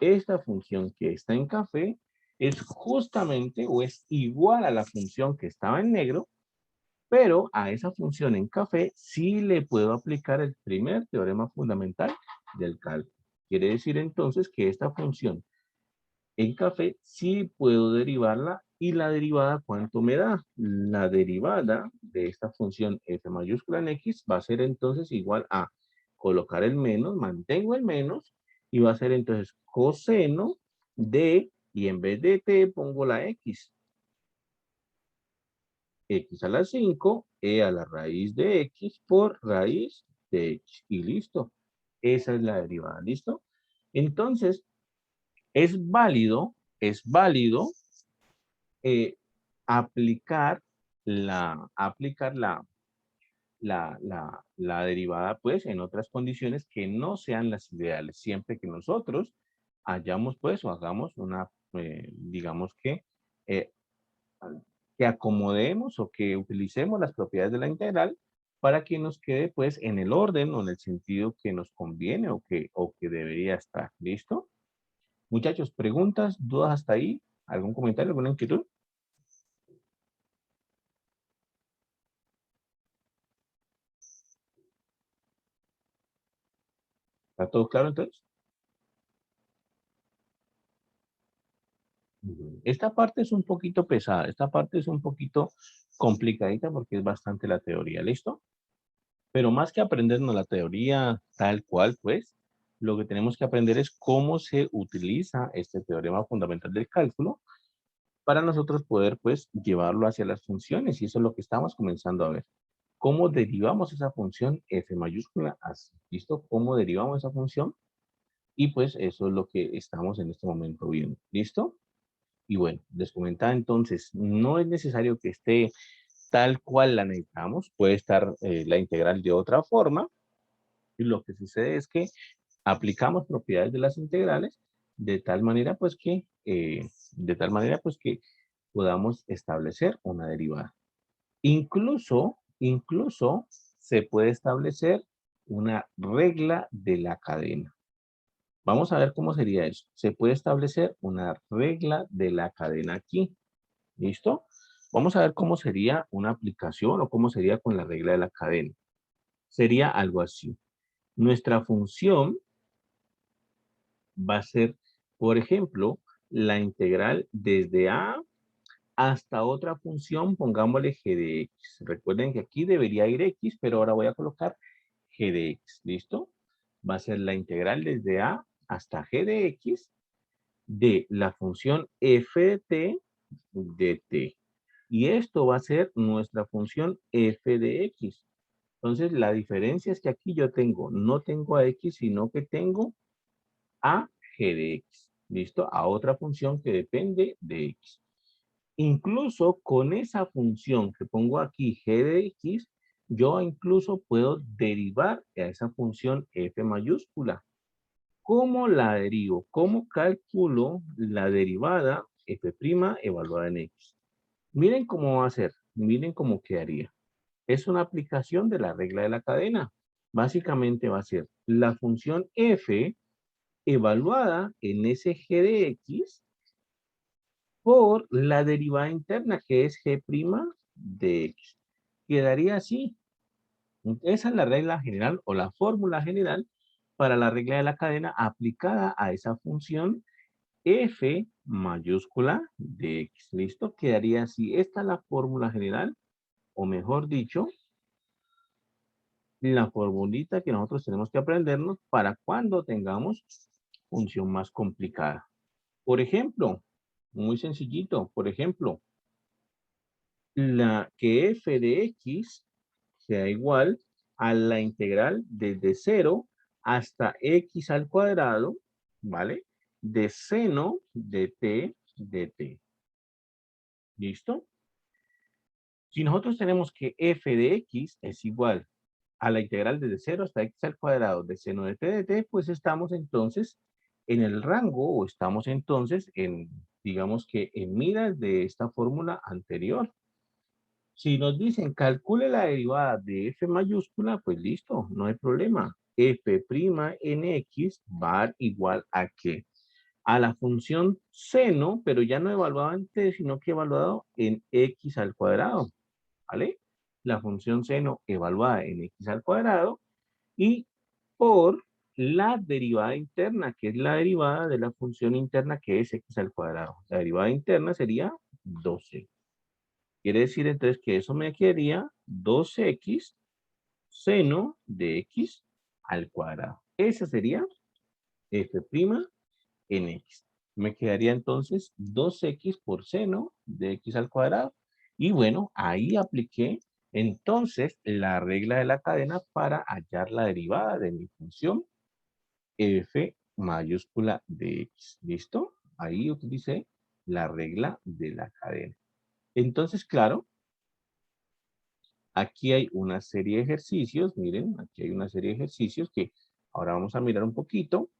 esta función que está en café es justamente o es igual a la función que estaba en negro, pero a esa función en café sí le puedo aplicar el primer teorema fundamental del cálculo. Quiere decir entonces que esta función en café sí puedo derivarla, y la derivada, ¿cuánto me da? La derivada de esta función f mayúscula en x va a ser entonces igual a colocar el menos, mantengo el menos, y va a ser entonces coseno de, y en vez de t pongo la x. X a la 5, e a la raíz de x por raíz de x. Y listo. Esa es la derivada, ¿listo? Entonces, es válido eh, aplicar la derivada, pues, en otras condiciones que no sean las ideales, siempre que nosotros hayamos, pues, o hagamos una, digamos eh, que acomodemos o que utilicemos las propiedades de la integral para que nos quede, pues, en el orden o en el sentido que nos conviene o que debería estar. ¿Listo? Muchachos, preguntas, dudas hasta ahí, ¿algún comentario, alguna inquietud? ¿Está todo claro entonces? Esta parte es un poquito pesada, esta parte es un poquito complicadita porque es bastante la teoría, ¿listo? Pero más que aprendernos la teoría tal cual, pues, lo que tenemos que aprender es cómo se utiliza este teorema fundamental del cálculo para nosotros poder, pues, llevarlo hacia las funciones, y eso es lo que estamos comenzando a ver. ¿Cómo derivamos esa función f mayúscula así? ¿Listo? ¿Cómo derivamos esa función? Y pues eso es lo que estamos en este momento viendo. ¿Listo? Y bueno, les comentaba entonces, no es necesario que esté tal cual la necesitamos, puede estar la integral de otra forma, y lo que sucede es que aplicamos propiedades de las integrales de tal manera pues que podamos establecer una derivada. Incluso se puede establecer una regla de la cadena. Vamos a ver cómo sería eso. Se puede establecer una regla de la cadena aquí. ¿Listo? Vamos a ver cómo sería una aplicación o cómo sería con la regla de la cadena. Sería algo así. Nuestra función va a ser, por ejemplo, la integral desde a hasta otra función, pongámosle g de x. Recuerden que aquí debería ir x, pero ahora voy a colocar g de x. ¿Listo? Va a ser la integral desde a hasta g de x de la función f de t. Y esto va a ser nuestra función f de x. Entonces, la diferencia es que aquí yo no tengo a x, sino que tengo a g de x. ¿Listo? A otra función que depende de x. Incluso con esa función que pongo aquí, g de x, yo incluso puedo derivar a esa función f mayúscula. ¿Cómo la derivo? ¿Cómo calculo la derivada f' evaluada en x? Miren cómo va a ser, miren cómo quedaría. Es una aplicación de la regla de la cadena. Básicamente va a ser la función f evaluada en ese g de x por la derivada interna, que es g' de x. Quedaría así. Esa es la regla general o la fórmula general para la regla de la cadena aplicada a esa función f mayúscula de x. ¿Listo? Quedaría así. Esta es la fórmula general, o mejor dicho, la formulita que nosotros tenemos que aprendernos para cuando tengamos función más complicada. Por ejemplo, muy sencillito, por ejemplo, la que f de x sea igual a la integral desde 0 hasta x al cuadrado, ¿vale? De seno de t de t. ¿Listo? Si nosotros tenemos que f de x es igual a la integral desde 0 hasta x al cuadrado de seno de t de t, pues estamos entonces en el rango o estamos entonces en, digamos que en miras de esta fórmula anterior. Si nos dicen calcule la derivada de f mayúscula, pues listo, no hay problema. F' en x va a dar igual a qué? A la función seno, pero ya no evaluado en t, sino que evaluado en x al cuadrado, ¿vale? La función seno evaluada en x al cuadrado y por la derivada interna, que es la derivada de la función interna que es x al cuadrado. La derivada interna sería 12. Quiere decir entonces que eso me quedaría 2x seno de x al cuadrado. Esa sería f' en x. Me quedaría entonces 2x por seno de x al cuadrado. Y bueno, ahí apliqué entonces la regla de la cadena para hallar la derivada de mi función f mayúscula de x. ¿Listo? Ahí utilicé la regla de la cadena. Entonces, claro, aquí hay una serie de ejercicios. Miren, aquí hay una serie de ejercicios que ahora vamos a mirar un poquito.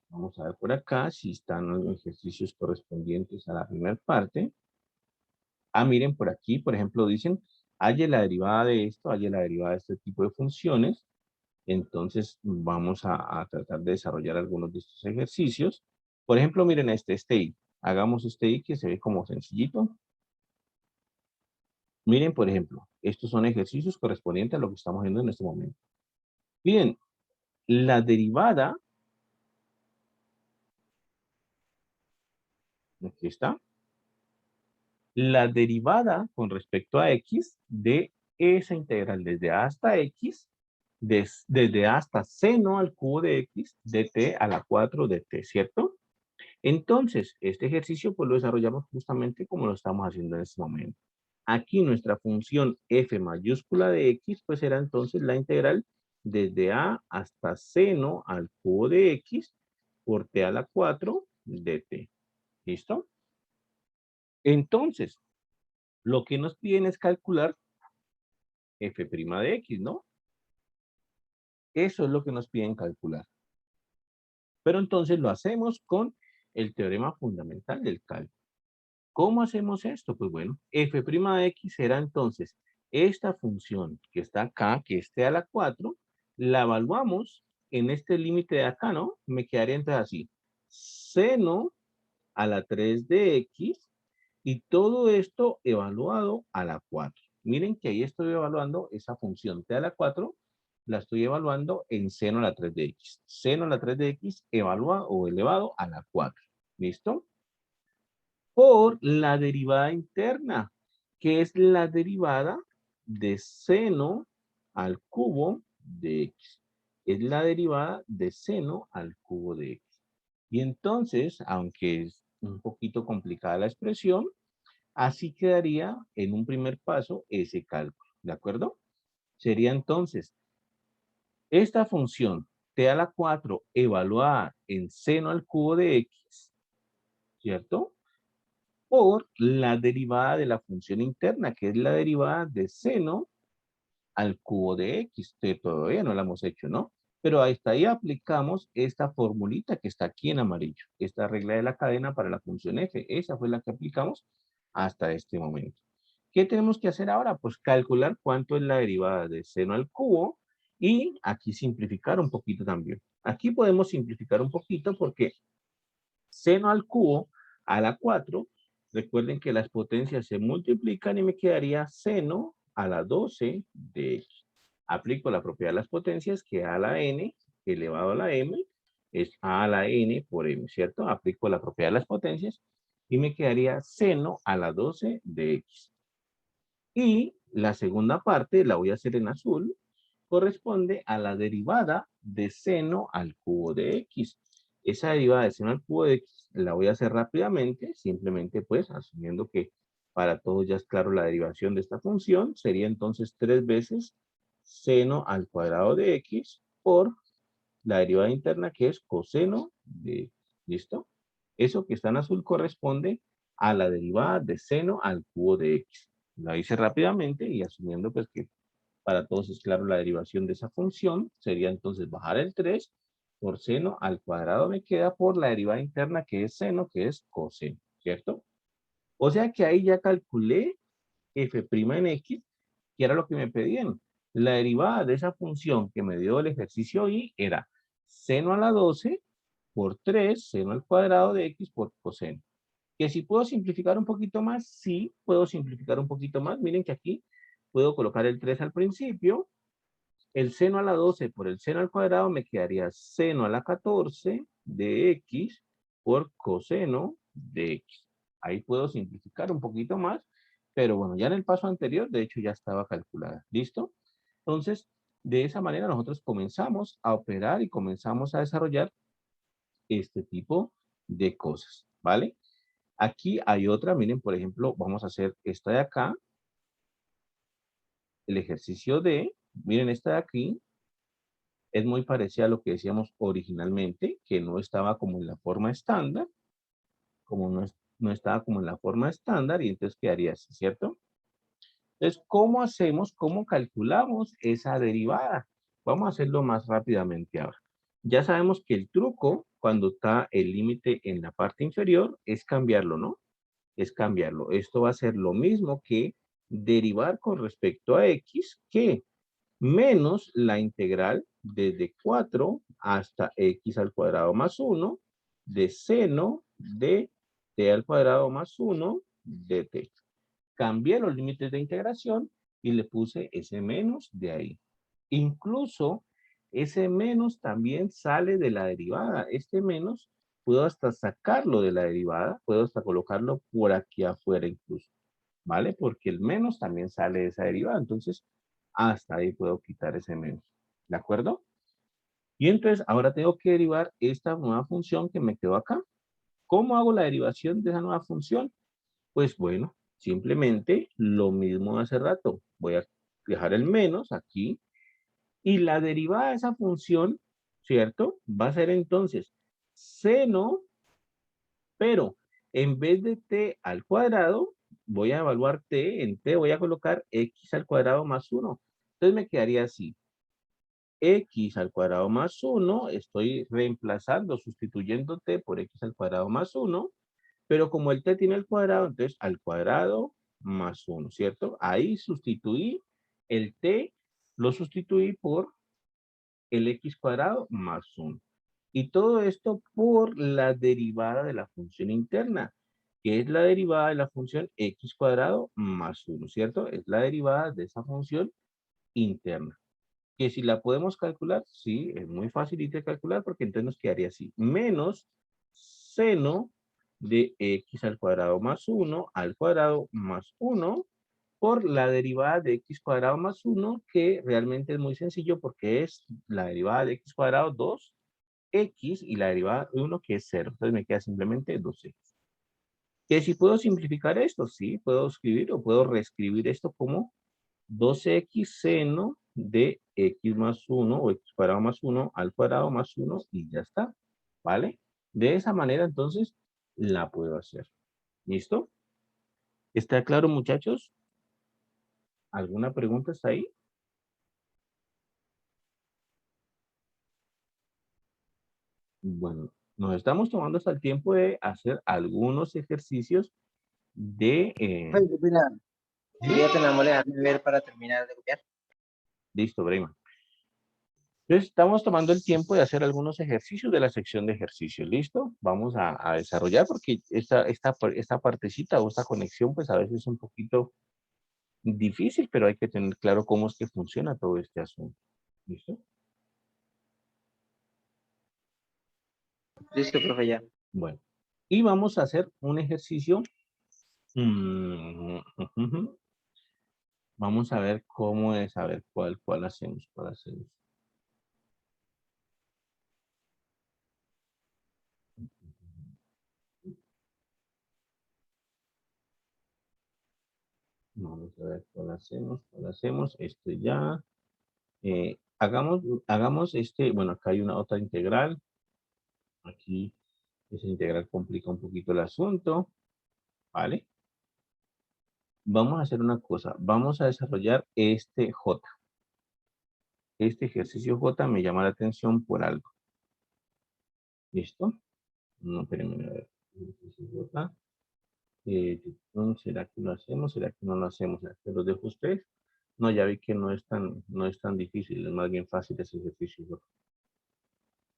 Vamos a ver por acá si están los ejercicios correspondientes a la primera parte. Ah, miren por aquí, por ejemplo, dicen, halle la derivada de esto, halle la derivada de este tipo de funciones. Entonces, vamos a tratar de desarrollar algunos de estos ejercicios. Por ejemplo, miren este I. Hagamos este I que se ve como sencillito. Miren, por ejemplo, estos son ejercicios correspondientes a lo que estamos viendo en este momento. Bien, la derivada, aquí está, la derivada con respecto a x de esa integral desde a hasta x, desde a hasta seno al cubo de x de t a la 4 de t, ¿cierto? Entonces, este ejercicio pues lo desarrollamos justamente como lo estamos haciendo en este momento. Aquí nuestra función f mayúscula de x pues será entonces la integral desde a hasta seno al cubo de x por t a la 4 de t. ¿Listo? Entonces, lo que nos piden es calcular f' de x, ¿no? Eso es lo que nos piden calcular. Pero entonces lo hacemos con el teorema fundamental del cálculo. ¿Cómo hacemos esto? Pues bueno, f' de x será entonces esta función que está acá, que esté a la 4, la evaluamos en este límite de acá, ¿no? Me quedaría entonces así, seno a la 3 de x y todo esto evaluado a la 4. Miren que ahí estoy evaluando esa función t a la 4, la estoy evaluando en seno a la 3 de x. Seno a la 3 de x evalúa o elevado a la 4. ¿Listo? Por la derivada interna, que es la derivada de seno al cubo de x. Es la derivada de seno al cubo de x. Y entonces, aunque es un poquito complicada la expresión, así quedaría en un primer paso ese cálculo, ¿de acuerdo? Sería entonces, esta función t a la 4 evaluada en seno al cubo de x, ¿cierto? Por la derivada de la función interna, que es la derivada de seno al cubo de x, que todavía no la hemos hecho, ¿no? Pero hasta ahí aplicamos esta formulita que está aquí en amarillo, esta regla de la cadena para la función f, esa fue la que aplicamos hasta este momento. ¿Qué tenemos que hacer ahora? Pues calcular cuánto es la derivada de seno al cubo y aquí simplificar un poquito también. Aquí podemos simplificar un poquito porque seno al cubo a la 4 Recuerden que las potencias se multiplican y me quedaría seno a la 12 de x. Aplico la propiedad de las potencias que a a la n elevado a la m es a la n por m, ¿cierto? Aplico la propiedad de las potencias y me quedaría seno a la 12 de x. Y la segunda parte, la voy a hacer en azul, corresponde a la derivada de seno al cubo de x. Esa derivada de seno al cubo de x la voy a hacer rápidamente, simplemente pues asumiendo que para todos ya es claro la derivación de esta función, sería entonces 3 veces seno al cuadrado de x por la derivada interna que es coseno de x. ¿Listo? Eso que está en azul corresponde a la derivada de seno al cubo de x. La hice rápidamente y asumiendo pues que para todos es claro la derivación de esa función, sería entonces bajar el 3 por seno al cuadrado me queda por la derivada interna que es seno, que es coseno, ¿cierto? O sea que ahí ya calculé f' en x, que era lo que me pedían. La derivada de esa función que me dio el ejercicio y era seno a la 12 por 3 seno al cuadrado de x por coseno. Que si puedo simplificar un poquito más, sí, puedo simplificar un poquito más. Miren que aquí puedo colocar el 3 al principio. El seno a la 12 por el seno al cuadrado me quedaría seno a la 14 de x por coseno de x. Ahí puedo simplificar un poquito más, pero bueno, ya en el paso anterior, de hecho, ya estaba calculada. ¿Listo? Entonces, de esa manera nosotros comenzamos a operar y comenzamos a desarrollar este tipo de cosas, ¿vale? Aquí hay otra, miren, por ejemplo, vamos a hacer esta de acá, el ejercicio de, miren esta de aquí, es muy parecida a lo que decíamos originalmente, que no estaba como en la forma estándar, como no estaba como en la forma estándar, y entonces quedaría así, ¿cierto? Entonces, ¿cómo hacemos, cómo calculamos esa derivada? Vamos a hacerlo más rápidamente ahora. Ya sabemos que el truco, cuando está el límite en la parte inferior, es cambiarlo, ¿no? Es cambiarlo. Esto va a ser lo mismo que derivar con respecto a x, que menos la integral desde 4 hasta x al cuadrado más 1 de seno de t al cuadrado más 1 de t. Cambié los límites de integración y le puse ese menos de ahí. Incluso ese menos también sale de la derivada. Este menos puedo hasta sacarlo de la derivada, puedo hasta colocarlo por aquí afuera incluso, ¿vale? Porque el menos también sale de esa derivada. Entonces, hasta ahí puedo quitar ese menos. ¿De acuerdo? Y entonces ahora tengo que derivar esta nueva función que me quedó acá. ¿Cómo hago la derivación de esa nueva función? Pues bueno, simplemente lo mismo de hace rato. Voy a dejar el menos aquí y la derivada de esa función, ¿cierto? Va a ser entonces seno, pero en vez de t al cuadrado, voy a evaluar t, en t voy a colocar x al cuadrado más 1. Entonces me quedaría así. X al cuadrado más 1, estoy reemplazando, sustituyendo t por x al cuadrado más 1, pero como el t tiene el cuadrado, entonces al cuadrado más 1, ¿cierto? Ahí sustituí el t, lo sustituí por el x cuadrado más 1. Y todo esto por la derivada de la función interna, que es la derivada de la función x cuadrado más 1, ¿cierto? Es la derivada de esa función interna. Que si la podemos calcular, sí, es muy fácil de calcular porque entonces nos quedaría así. Menos seno de x al cuadrado más 1 al cuadrado más 1 por la derivada de x cuadrado más 1, que realmente es muy sencillo porque es la derivada de x cuadrado 2x y la derivada de 1 que es 0. Entonces me queda simplemente 2x. Que si puedo simplificar esto, sí, puedo escribir o puedo reescribir esto como 2x seno de x más 1 o x cuadrado más 1 al cuadrado más 1 y ya está, ¿vale? De esa manera entonces la puedo hacer. ¿Listo? ¿Está claro, muchachos? ¿Alguna pregunta hasta ahí? Bueno, nos estamos tomando hasta el tiempo de hacer algunos ejercicios de... Oye, mira, ¿sí? voy a tener que dejarme ver para terminar de copiar. Listo, Brema. Entonces, estamos tomando el tiempo de hacer algunos ejercicios de la sección de ejercicios. ¿Listo? Vamos a desarrollar porque esta partecita o esta conexión, pues a veces es un poquito difícil, pero hay que tener claro cómo es que funciona todo este asunto. ¿Listo? Listo, profe, ya. Bueno, y vamos a hacer un ejercicio. Vamos a ver cómo es, a ver cuál hacemos, cuál hacemos. Vamos a ver cuál hacemos, cuál hacemos. Esto ya. Hagamos este, bueno, acá hay una otra integral. Aquí esa integral complica un poquito el asunto, ¿vale? Vamos a hacer una cosa, vamos a desarrollar este J. Este ejercicio J me llama la atención por algo. ¿Listo? No, espérenme, a ver. Ejercicio J. ¿Será que lo hacemos? ¿Será que no lo hacemos? ¿Será que los dejo a ustedes? No, ya vi que no es tan difícil, es más bien fácil ese ejercicio J.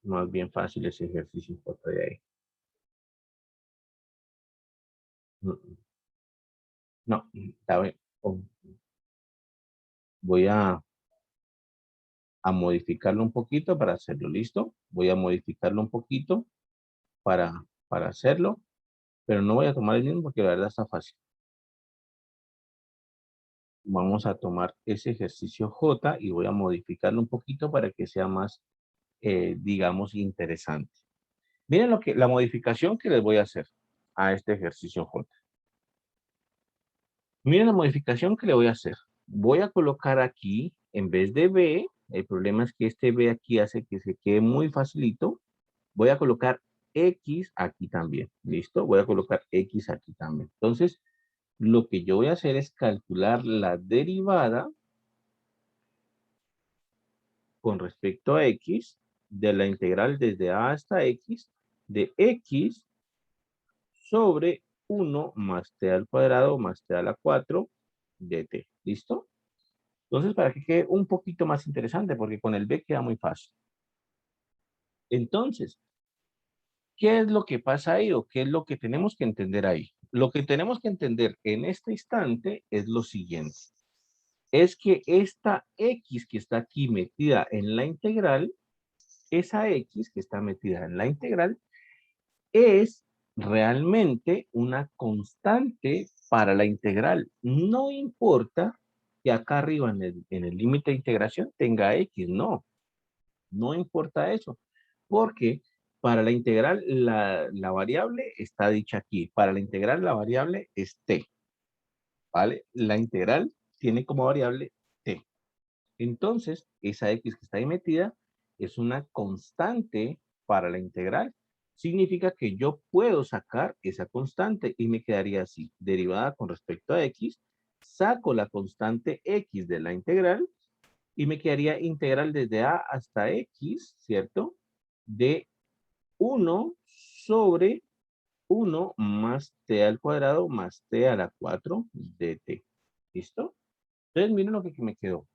Más bien fácil ese ejercicio J de ahí. No, está bien. Voy a modificarlo un poquito para hacerlo, ¿listo? Voy a modificarlo un poquito para hacerlo, pero no voy a tomar el mismo porque la verdad está fácil. Vamos a tomar ese ejercicio J y voy a modificarlo un poquito para que sea más, digamos, interesante. Miren la modificación que les voy a hacer a este ejercicio J. Miren la modificación que le voy a hacer. Voy a colocar aquí, en vez de B, el problema es que este B aquí hace que se quede muy facilito. Voy a colocar X aquí también. ¿Listo? Voy a colocar X aquí también. Entonces, lo que yo voy a hacer es calcular la derivada con respecto a X de la integral desde A hasta X de X sobre 1 más t al cuadrado más t a la 4 de t. ¿Listo? Entonces, para que quede un poquito más interesante, porque con el B queda muy fácil. Entonces, ¿qué es lo que pasa ahí o qué es lo que tenemos que entender ahí? Lo que tenemos que entender en este instante es lo siguiente. Es que esta X que está aquí metida en la integral, esa X que está metida en la integral, es realmente una constante para la integral. No importa que acá arriba en el límite de integración tenga X, no importa eso, porque para la integral la variable está dicha aquí, para la integral la variable es t, ¿vale? La integral tiene como variable t. Entonces, esa x que está ahí metida es una constante para la integral. Significa que yo puedo sacar esa constante y me quedaría así, derivada con respecto a x, saco la constante x de la integral y me quedaría integral desde a hasta x, ¿cierto? De 1 sobre 1 más t al cuadrado más t a la 4 de t. ¿Listo? Entonces, miren lo que me quedó.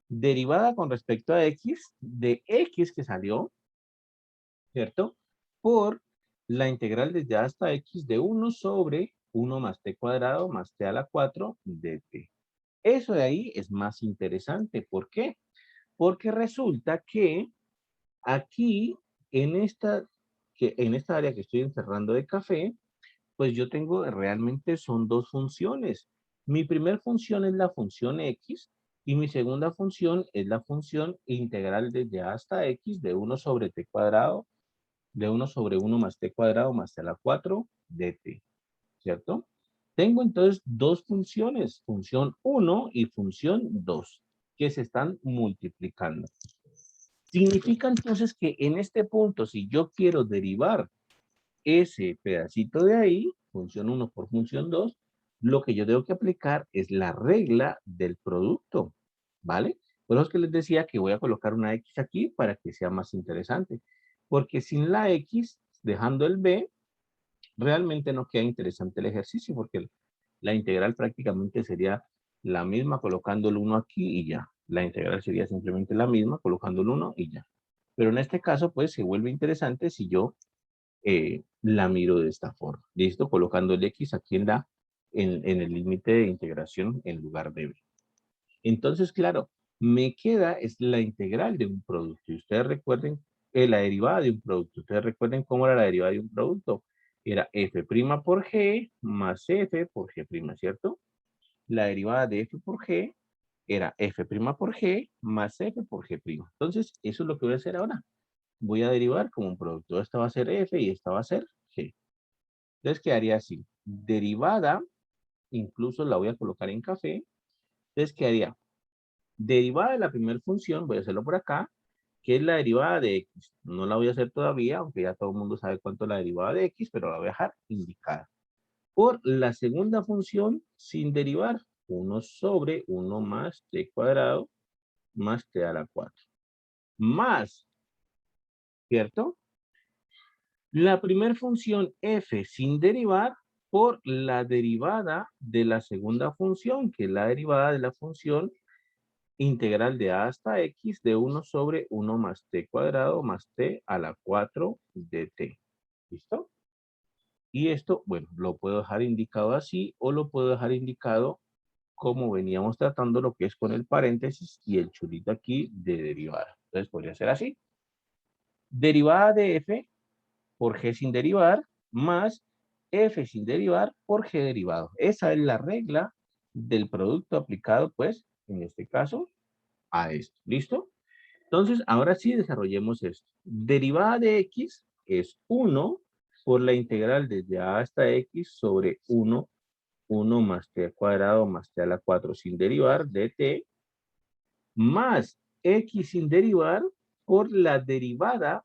Derivada con respecto a x, de x que salió, ¿cierto? Por la integral desde a hasta x de 1 sobre 1 más t cuadrado más t a la 4 de t. Eso de ahí es más interesante. ¿Por qué? Porque resulta que aquí, en esta área que estoy encerrando de café, pues yo tengo realmente son dos funciones. Mi primer función es la función x y mi segunda función es la función integral desde a hasta x de 1 sobre t cuadrado, de 1 sobre 1 más t cuadrado más t a la 4 de t, ¿cierto? Tengo entonces dos funciones, función 1 y función 2, que se están multiplicando. Significa entonces que en este punto, si yo quiero derivar ese pedacito de ahí, función 1 por función 2, lo que yo tengo que aplicar es la regla del producto, ¿vale? Por eso es que les decía que voy a colocar una X aquí para que sea más interesante, porque sin la X, dejando el B, realmente no queda interesante el ejercicio, porque la integral prácticamente sería la misma colocando el 1 aquí y ya. la integral sería simplemente la misma, colocando el 1 y ya. Pero en este caso, pues, se vuelve interesante si yo la miro de esta forma. ¿Listo? Colocando el X aquí en el límite de integración en lugar de B. Entonces, claro, me queda es la integral de un producto. Y ustedes recuerden la derivada de un producto. Ustedes recuerden cómo era la derivada de un producto. Era f' por g más f por g', ¿cierto? La derivada de f por g era f' por g más f por g'. Entonces, eso es lo que voy a hacer ahora. Voy a derivar como un producto. Esta va a ser f y esta va a ser g. Entonces quedaría así. Derivada, incluso la voy a colocar en café. Entonces quedaría derivada de la primera función, voy a hacerlo por acá, que es la derivada de x. No la voy a hacer todavía, aunque ya todo el mundo sabe cuánto es la derivada de x, pero la voy a dejar indicada. Por la segunda función sin derivar, 1 sobre 1 más t cuadrado más t a la 4. Más, ¿cierto? La primera función f sin derivar por la derivada de la segunda función, que es la derivada de la función integral de a hasta x de 1 sobre 1 más t cuadrado más t a la 4 de t. ¿Listo? Y esto, bueno, lo puedo dejar indicado así o lo puedo dejar indicado como veníamos tratando lo que es con el paréntesis y el chulito aquí de derivada. Entonces podría ser así. Derivada de f por g sin derivar más f sin derivar por g derivado. Esa es la regla del producto aplicado, pues, en este caso, a esto. ¿Listo? Entonces, ahora sí desarrollemos esto. Derivada de x es 1 por la integral desde a hasta x sobre 1, 1 más t cuadrado más t a la 4 sin derivar de t, más x sin derivar por la derivada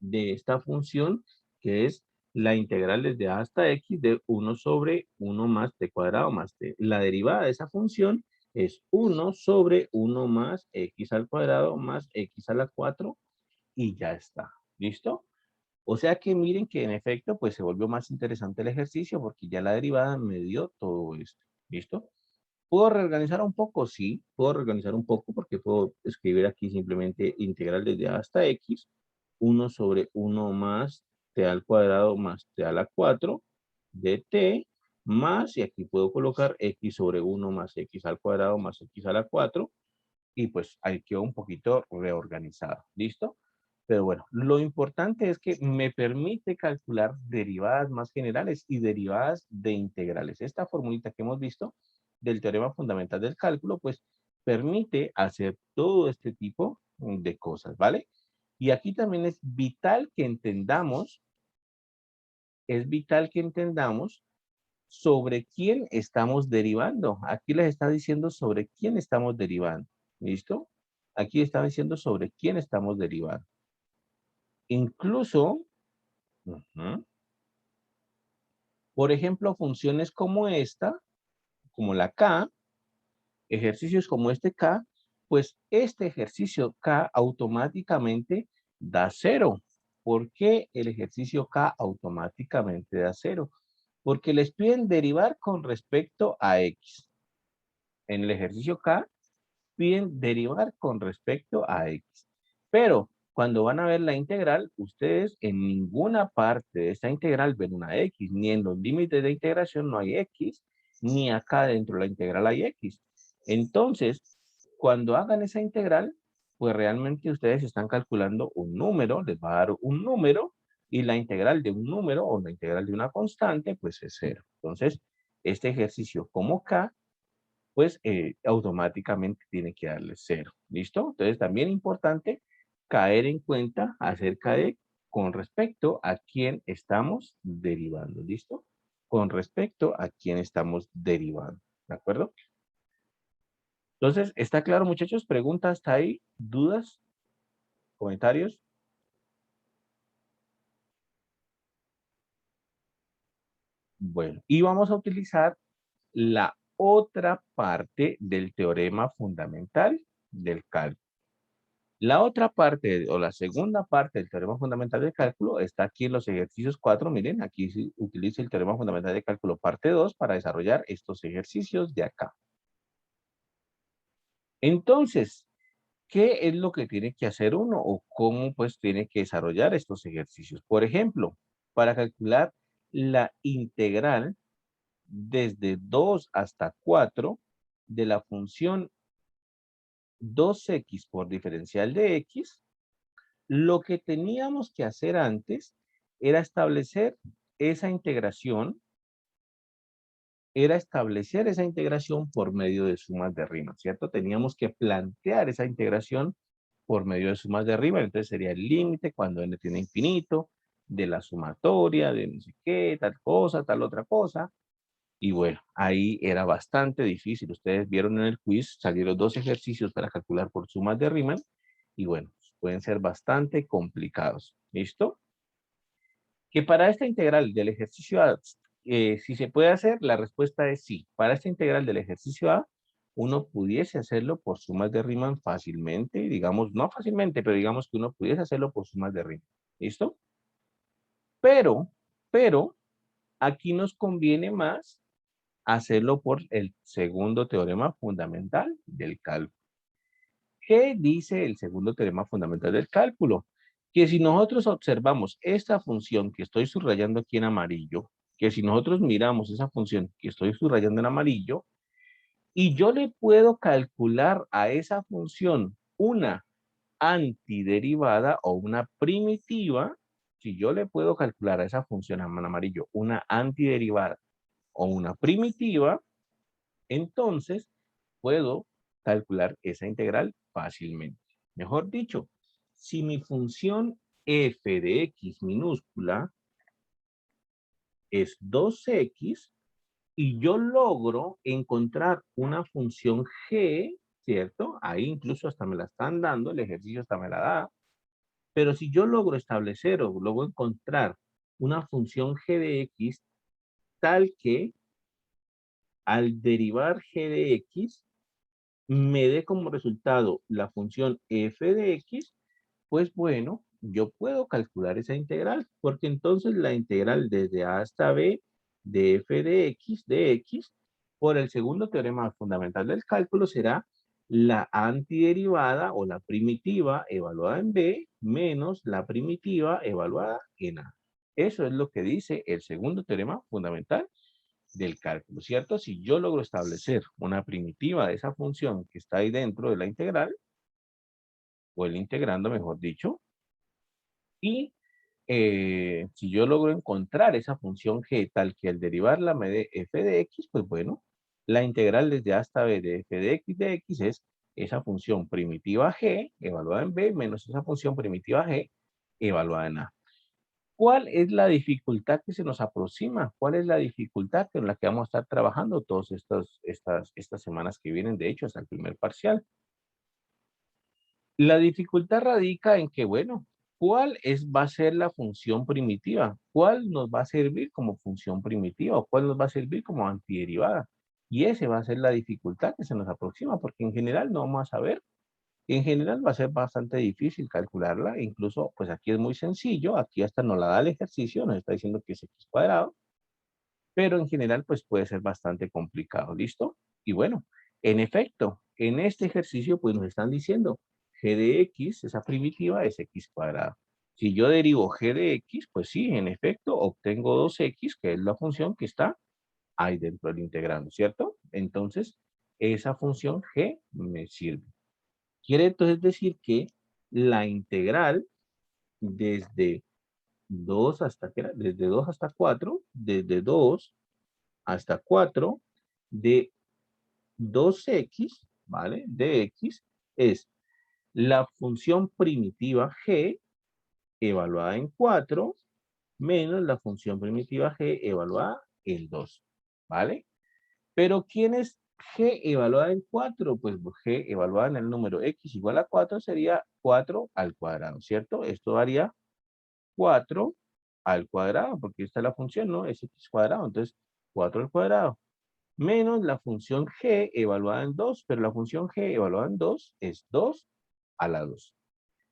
de esta función, que es la integral desde a hasta x de 1 sobre 1 más t cuadrado más t. La derivada de esa función es 1 sobre 1 más x al cuadrado más x a la 4 y ya está. ¿Listo? O sea que miren que en efecto pues se volvió más interesante el ejercicio porque ya la derivada me dio todo esto. ¿Listo? ¿Puedo reorganizar un poco? Sí, puedo reorganizar un poco porque puedo escribir aquí simplemente integral desde a hasta x, 1 sobre 1 más t al cuadrado más t a la 4 de t, más, y aquí puedo colocar x sobre 1 más x al cuadrado más x a la 4, y pues ahí quedó un poquito reorganizado. ¿Listo? Pero bueno, lo importante es que me permite calcular derivadas más generales y derivadas de integrales. Esta formulita que hemos visto del teorema fundamental del cálculo, pues permite hacer todo este tipo de cosas, ¿vale? Y aquí también es vital que entendamos sobre quién estamos derivando. Aquí les está diciendo sobre quién estamos derivando. ¿Listo? Aquí está diciendo sobre quién estamos derivando. Incluso, por ejemplo, funciones como esta, como la K, ejercicios como este K, pues este ejercicio K automáticamente da 0. ¿Por qué el ejercicio K automáticamente da 0? Porque les piden derivar con respecto a X. En el ejercicio K piden derivar con respecto a X. Pero cuando van a ver la integral, ustedes en ninguna parte de esta integral ven una X, ni en los límites de integración no hay X, ni acá dentro de la integral hay X. Entonces, cuando hagan esa integral, pues realmente ustedes están calculando un número, les va a dar un número, y la integral de un número o la integral de una constante, pues es 0. Entonces, este ejercicio como K pues automáticamente tiene que darle 0. ¿Listo? Entonces también importante caer en cuenta acerca de con respecto a quién estamos derivando. ¿Listo? Con respecto a quién estamos derivando. ¿De acuerdo? Entonces, ¿está claro, muchachos? ¿Preguntas hasta ahí? ¿Dudas? ¿Comentarios? Bueno, y vamos a utilizar la otra parte del teorema fundamental del cálculo. La otra parte o la segunda parte del teorema fundamental de cálculo está aquí en los ejercicios 4. Miren, aquí se utiliza el teorema fundamental de cálculo parte 2 para desarrollar estos ejercicios de acá. Entonces, ¿qué es lo que tiene que hacer uno o cómo pues tiene que desarrollar estos ejercicios? Por ejemplo, para calcular la integral desde 2 hasta 4 de la función 2x por diferencial de x, lo que teníamos que hacer antes era establecer esa integración, por medio de sumas de Riemann, ¿cierto? Teníamos que plantear esa integración por medio de sumas de Riemann, entonces sería el límite cuando n tiene infinito, de la sumatoria, de no sé qué, tal cosa, tal otra cosa, y bueno, ahí era bastante difícil. Ustedes vieron en el quiz, salieron 2 ejercicios para calcular por sumas de Riemann, y bueno, pueden ser bastante complicados. ¿Listo? Que para esta integral del ejercicio A, si se puede hacer, la respuesta es sí. Para esta integral del ejercicio A, uno pudiese hacerlo por sumas de Riemann fácilmente, digamos, no fácilmente, pero digamos que uno pudiese hacerlo por sumas de Riemann. ¿Listo? Pero, aquí nos conviene más hacerlo por el segundo teorema fundamental del cálculo. ¿Qué dice el segundo teorema fundamental del cálculo? Que si nosotros observamos esta función que estoy subrayando aquí en amarillo, que si nosotros miramos esa función que estoy subrayando en amarillo, y yo le puedo calcular a esa función una antiderivada o una primitiva, si yo le puedo calcular a esa función en amarillo una antiderivada o una primitiva, entonces puedo calcular esa integral fácilmente. Mejor dicho, si mi función f de x minúscula es 2x y yo logro encontrar una función g, ¿cierto? Ahí incluso hasta me la están dando, el ejercicio hasta me la da. Pero si yo logro establecer o logro encontrar una función g de x tal que al derivar g de x me dé como resultado la función f de x, pues bueno, yo puedo calcular esa integral, porque entonces la integral desde a hasta b de f de x, por el segundo teorema fundamental del cálculo será la antiderivada o la primitiva evaluada en b menos la primitiva evaluada en a. Eso es lo que dice el segundo teorema fundamental del cálculo, ¿cierto? Si yo logro establecer una primitiva de esa función que está ahí dentro de la integral, o el integrando, mejor dicho, y si yo logro encontrar esa función g tal que al derivarla me dé f de x, pues bueno, la integral desde a hasta b de f de x es esa función primitiva g evaluada en b menos esa función primitiva g evaluada en a. ¿Cuál es la dificultad que se nos aproxima? ¿Cuál es la dificultad con la que vamos a estar trabajando todas estas semanas que vienen, de hecho, hasta el primer parcial? La dificultad radica en que, bueno, va a ser la función primitiva? ¿Cuál nos va a servir como función primitiva o cuál nos va a servir como antiderivada? Y esa va a ser la dificultad que se nos aproxima, porque en general no vamos a saber. En general va a ser bastante difícil calcularla, incluso pues aquí es muy sencillo, aquí hasta nos la da el ejercicio, nos está diciendo que es x cuadrado, pero en general pues puede ser bastante complicado, ¿listo? Y bueno, en efecto, en este ejercicio pues nos están diciendo g de x, esa primitiva es x cuadrado. Si yo derivo g de x, pues sí, en efecto, obtengo 2x, que es la función que está ahí dentro del integrando, ¿cierto? Entonces, esa función g me sirve. Quiere entonces decir que la integral desde 2 hasta, ¿qué era? Desde 2 hasta 4, desde 2 hasta 4 de 2x, ¿vale? De x es la función primitiva g evaluada en 4 menos la función primitiva g evaluada en 2, ¿vale? Pero ¿quién es g evaluada en 4? Pues g evaluada en el número x igual a 4 sería 4 al cuadrado, ¿cierto? Esto daría 4 al cuadrado, porque esta es la función, ¿no? Es x cuadrado, entonces 4 al cuadrado. Menos la función g evaluada en 2, pero la función g evaluada en 2 es 2 a la 2.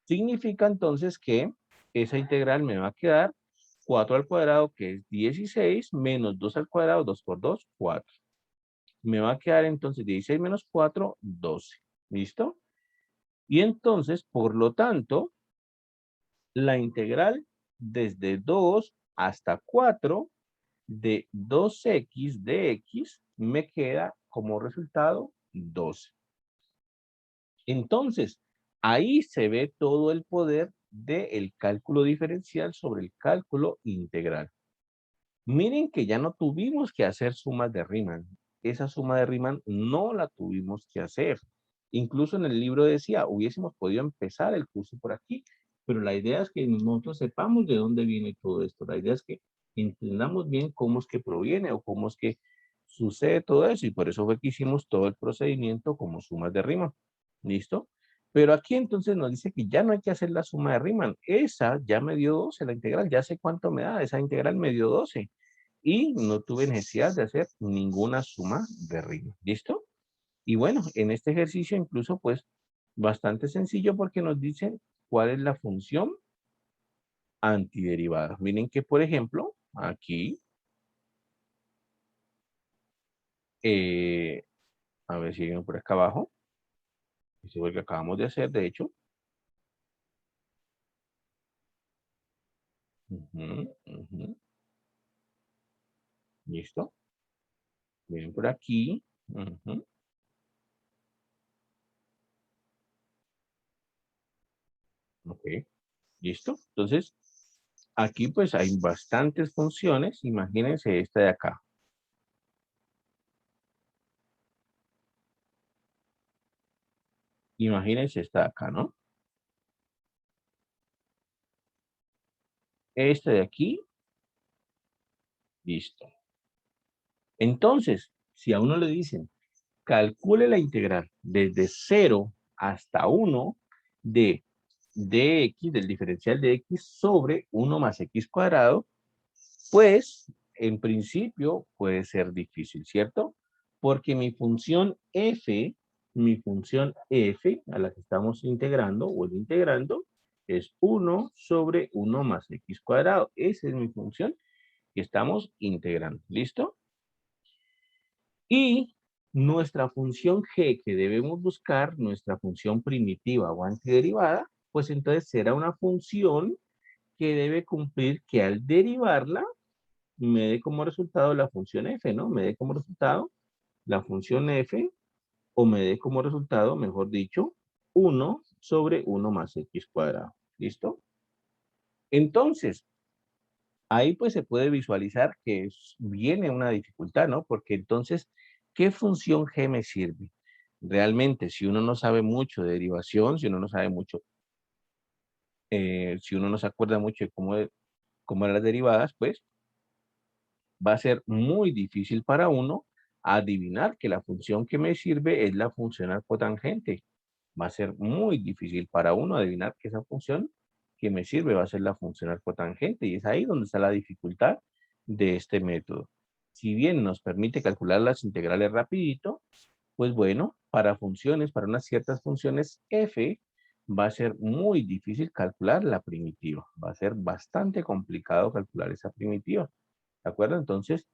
Significa entonces que esa integral me va a quedar 4 al cuadrado, que es 16, menos 2 al cuadrado, 2 por 2, 4. Me va a quedar entonces 16 menos 4, 12. ¿Listo? Y entonces, por lo tanto, la integral desde 2 hasta 4 de 2x de x me queda como resultado 12. Entonces, ahí se ve todo el poder del cálculo diferencial sobre el cálculo integral. Miren que ya no tuvimos que hacer sumas de Riemann. Esa suma de Riemann no la tuvimos que hacer. Incluso en el libro decía, hubiésemos podido empezar el curso por aquí, pero la idea es que nosotros sepamos de dónde viene todo esto. La idea es que entendamos bien cómo es que proviene o cómo es que sucede todo eso, y por eso fue que hicimos todo el procedimiento como sumas de Riemann. ¿Listo? Pero aquí entonces nos dice que ya no hay que hacer la suma de Riemann. Esa ya me dio 12, la integral, ya sé cuánto me da, esa integral me dio 12. Y no tuve necesidad de hacer ninguna suma de Riemann. ¿Listo? Y bueno, en este ejercicio incluso pues bastante sencillo porque nos dicen cuál es la función antiderivada. Miren que por ejemplo, aquí, eh, a ver si siguen por acá abajo, eso es lo que acabamos de hacer, de hecho. Ujú, ujú. ¿Listo? Miren por aquí. Ujú. Ok, listo. Entonces, aquí pues hay bastantes funciones. Imagínense esta de acá. Imagínense esta de acá, ¿no? Esta de aquí, listo. Entonces, si a uno le dicen, calcule la integral desde 0 hasta 1 de dx, del diferencial de x sobre 1 más x cuadrado, pues, en principio puede ser difícil, ¿cierto? Porque mi función f, a la que estamos integrando o integrando, es 1 sobre 1 más x cuadrado. Esa es mi función que estamos integrando. ¿Listo? Y nuestra función g que debemos buscar, nuestra función primitiva o antiderivada, pues entonces será una función que debe cumplir que al derivarla me dé como resultado la función f, ¿no? Me dé como resultado la función f, o me dé como resultado, mejor dicho, 1 sobre 1 más x cuadrado. ¿Listo? Entonces, ahí pues se puede visualizar que viene una dificultad, ¿no? Porque entonces, ¿qué función g me sirve? Realmente, si uno no sabe mucho de derivación, si uno no sabe mucho, si uno no se acuerda mucho de cómo eran las derivadas, pues va a ser muy difícil para uno adivinar que la función que me sirve es la función arcotangente. Va a ser muy difícil para uno adivinar que esa función que me sirve va a ser la función arcotangente. Y es ahí donde está la dificultad de este método. Si bien nos permite calcular las integrales rapidito, pues bueno, para funciones, para unas ciertas funciones f, va a ser muy difícil calcular la primitiva. Va a ser bastante complicado calcular esa primitiva. ¿De acuerdo? Entonces,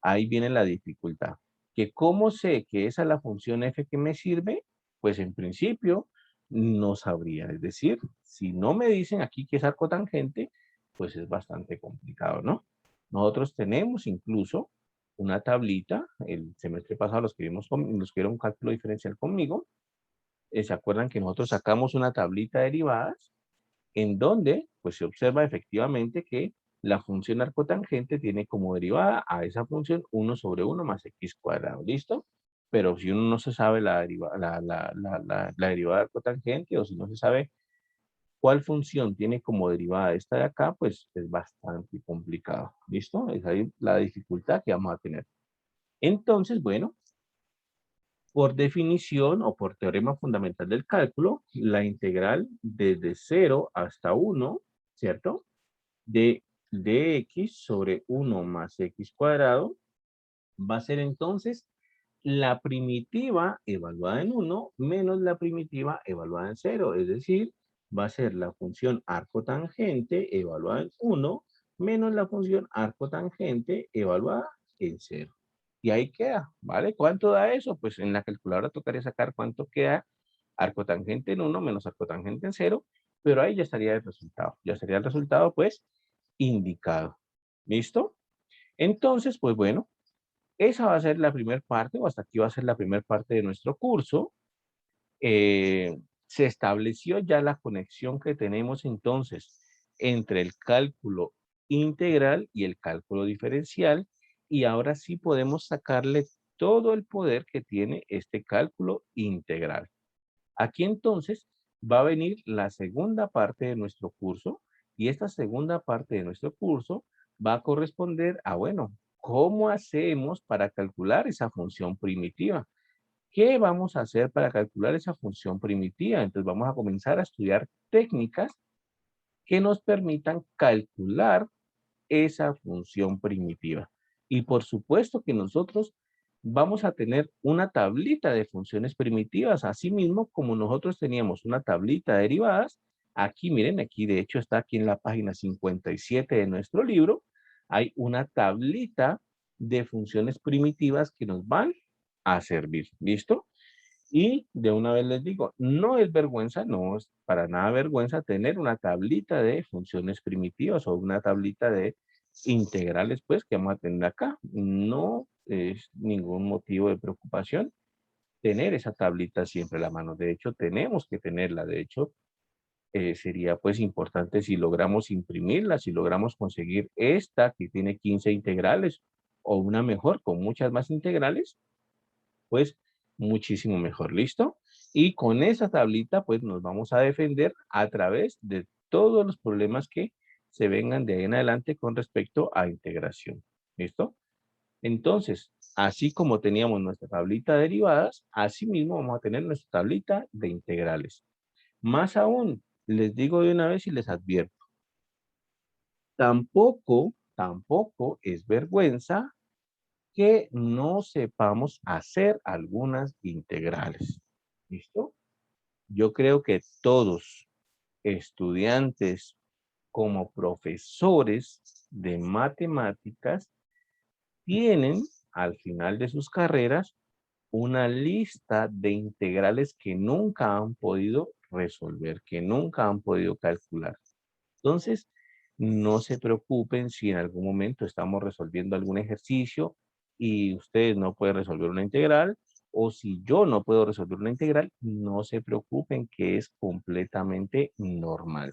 ahí viene la dificultad. Que cómo sé que esa es la función f que me sirve, pues en principio no sabría. Es decir, si no me dicen aquí que es arcotangente, pues es bastante complicado, ¿no? Nosotros tenemos incluso una tablita, el semestre pasado los que vieron un cálculo diferencial conmigo, se acuerdan que nosotros sacamos una tablita de derivadas en donde pues se observa efectivamente que la función arcotangente tiene como derivada a esa función 1 sobre 1 más x cuadrado, ¿listo? Pero si uno no se sabe la derivada arcotangente, o si no se sabe cuál función tiene como derivada esta de acá, pues es bastante complicado, ¿listo? Es ahí la dificultad que vamos a tener. Entonces, bueno, por definición o por teorema fundamental del cálculo, la integral desde 0 hasta 1, ¿cierto? De dx sobre 1 más x cuadrado va a ser entonces la primitiva evaluada en 1 menos la primitiva evaluada en 0. Es decir, va a ser la función arcotangente evaluada en 1 menos la función arcotangente evaluada en 0. Y ahí queda, ¿vale? ¿Cuánto da eso? Pues en la calculadora tocaría sacar cuánto queda arcotangente en 1 menos arcotangente en 0, pero ahí ya estaría el resultado. Ya sería el resultado, pues, indicado. ¿Listo? Entonces, pues bueno, esa va a ser la primera parte, o hasta aquí va a ser la primera parte de nuestro curso. Se estableció ya la conexión que tenemos entonces entre el cálculo integral y el cálculo diferencial, y ahora sí podemos sacarle todo el poder que tiene este cálculo integral. Aquí entonces va a venir la segunda parte de nuestro curso, y esta segunda parte de nuestro curso va a corresponder a, bueno, ¿cómo hacemos para calcular esa función primitiva? ¿Qué vamos a hacer para calcular esa función primitiva? Entonces vamos a comenzar a estudiar técnicas que nos permitan calcular esa función primitiva. Y por supuesto que nosotros vamos a tener una tablita de funciones primitivas, así mismo como nosotros teníamos una tablita de derivadas. Aquí, miren, aquí de hecho está aquí en la página 57 de nuestro libro, hay una tablita de funciones primitivas que nos van a servir. ¿Listo? Y de una vez les digo, no es vergüenza, no es para nada vergüenza tener una tablita de funciones primitivas o una tablita de integrales, pues, que vamos a tener acá. No es ningún motivo de preocupación tener esa tablita siempre a la mano. De hecho, tenemos que tenerla. De hecho, sería pues importante si logramos imprimirla, si logramos conseguir esta que tiene 15 integrales o una mejor con muchas más integrales, pues muchísimo mejor, ¿listo? Y con esa tablita, pues nos vamos a defender a través de todos los problemas que se vengan de ahí en adelante con respecto a integración, ¿listo? Entonces, así como teníamos nuestra tablita de derivadas, así mismo vamos a tener nuestra tablita de integrales. Más aún, les digo de una vez y les advierto, tampoco es vergüenza que no sepamos hacer algunas integrales. ¿Listo? Yo creo que todos, estudiantes como profesores de matemáticas, tienen al final de sus carreras una lista de integrales que nunca han podido resolver, que nunca han podido calcular. Entonces, no se preocupen si en algún momento estamos resolviendo algún ejercicio y ustedes no pueden resolver una integral, o si yo no puedo resolver una integral, no se preocupen, que es completamente normal.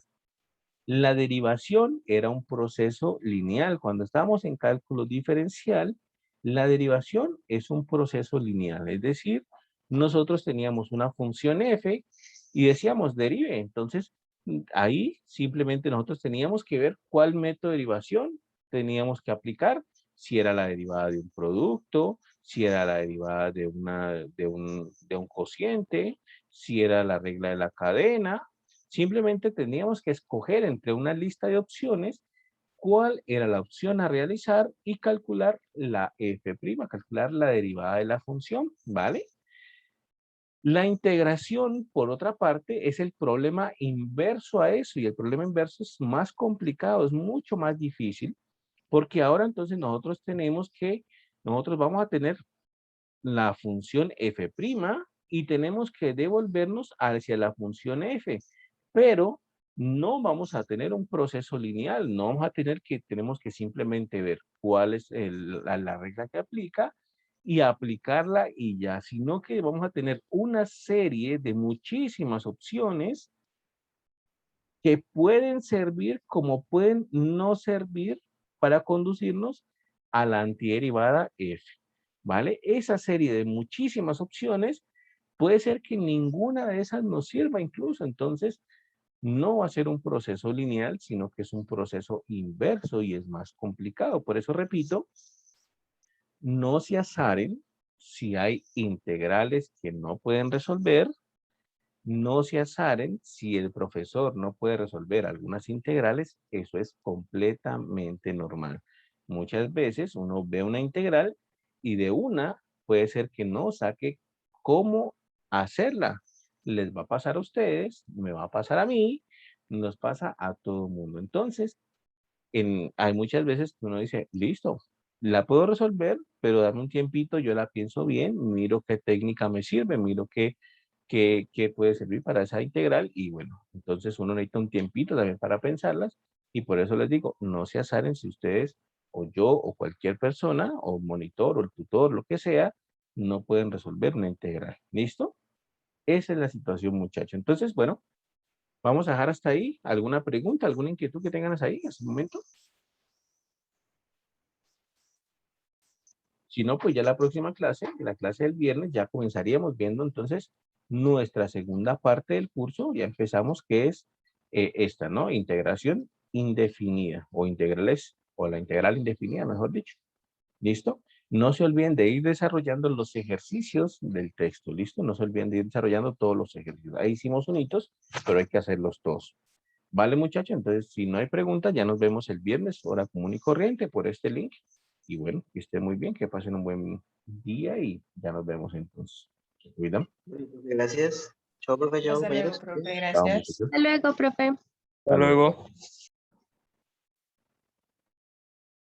La derivación era un proceso lineal. Cuando estábamos en cálculo diferencial, la derivación es un proceso lineal. Es decir, nosotros teníamos una función f y decíamos derive. Entonces, ahí simplemente nosotros teníamos que ver cuál método de derivación teníamos que aplicar, si era la derivada de un producto, si era la derivada de un cociente, si era la regla de la cadena. Simplemente teníamos que escoger entre una lista de opciones cuál era la opción a realizar y calcular la f', calcular la derivada de la función, ¿vale? La integración, por otra parte, es el problema inverso a eso, y el problema inverso es más complicado, es mucho más difícil, porque ahora entonces nosotros vamos a tener la función f' y tenemos que devolvernos hacia la función f, pero no vamos a tener un proceso lineal, no vamos a tener tenemos que simplemente ver cuál es la regla que aplica y aplicarla y ya, sino que vamos a tener una serie de muchísimas opciones que pueden servir como pueden no servir para conducirnos a la antiderivada f, ¿vale? Esa serie de muchísimas opciones puede ser que ninguna de esas nos sirva incluso, entonces no va a ser un proceso lineal, sino que es un proceso inverso y es más complicado. Por eso repito, no se azaren si hay integrales que no pueden resolver, no se azaren si el profesor no puede resolver algunas integrales, eso es completamente normal. Muchas veces uno ve una integral y de una puede ser que no saque cómo hacerla. Les va a pasar a ustedes, me va a pasar a mí, nos pasa a todo el mundo. Entonces, hay muchas veces que uno dice, listo, la puedo resolver, pero dame un tiempito, yo la pienso bien, miro qué técnica me sirve, miro qué que puede servir para esa integral y bueno, entonces uno necesita un tiempito también para pensarlas y por eso les digo, no se azaren si ustedes o yo o cualquier persona o monitor o el tutor, lo que sea, no pueden resolver una integral. ¿Listo? Esa es la situación, muchachos. Entonces, bueno, vamos a dejar hasta ahí. ¿Alguna pregunta, alguna inquietud que tengan hasta ahí en este momento? Si no, pues ya la próxima clase, la clase del viernes, ya comenzaríamos viendo entonces nuestra segunda parte del curso. Ya empezamos, que es esta, ¿no? Integración indefinida o integrales, o la integral indefinida, mejor dicho. ¿Listo? No se olviden de ir desarrollando los ejercicios del texto, ¿listo? No se olviden de ir desarrollando todos los ejercicios. Ahí hicimos unitos, pero hay que hacerlos todos. Vale, muchachos, entonces si no hay preguntas, ya nos vemos el viernes, hora común y corriente, por este link. Y bueno, que estén muy bien, que pasen un buen día y ya nos vemos entonces. Se cuidan. Gracias. Chao, profe. Chao, Hasta luego, compañeros. profe. Chao, Gracias. muchachos. Hasta luego, profe. Hasta luego.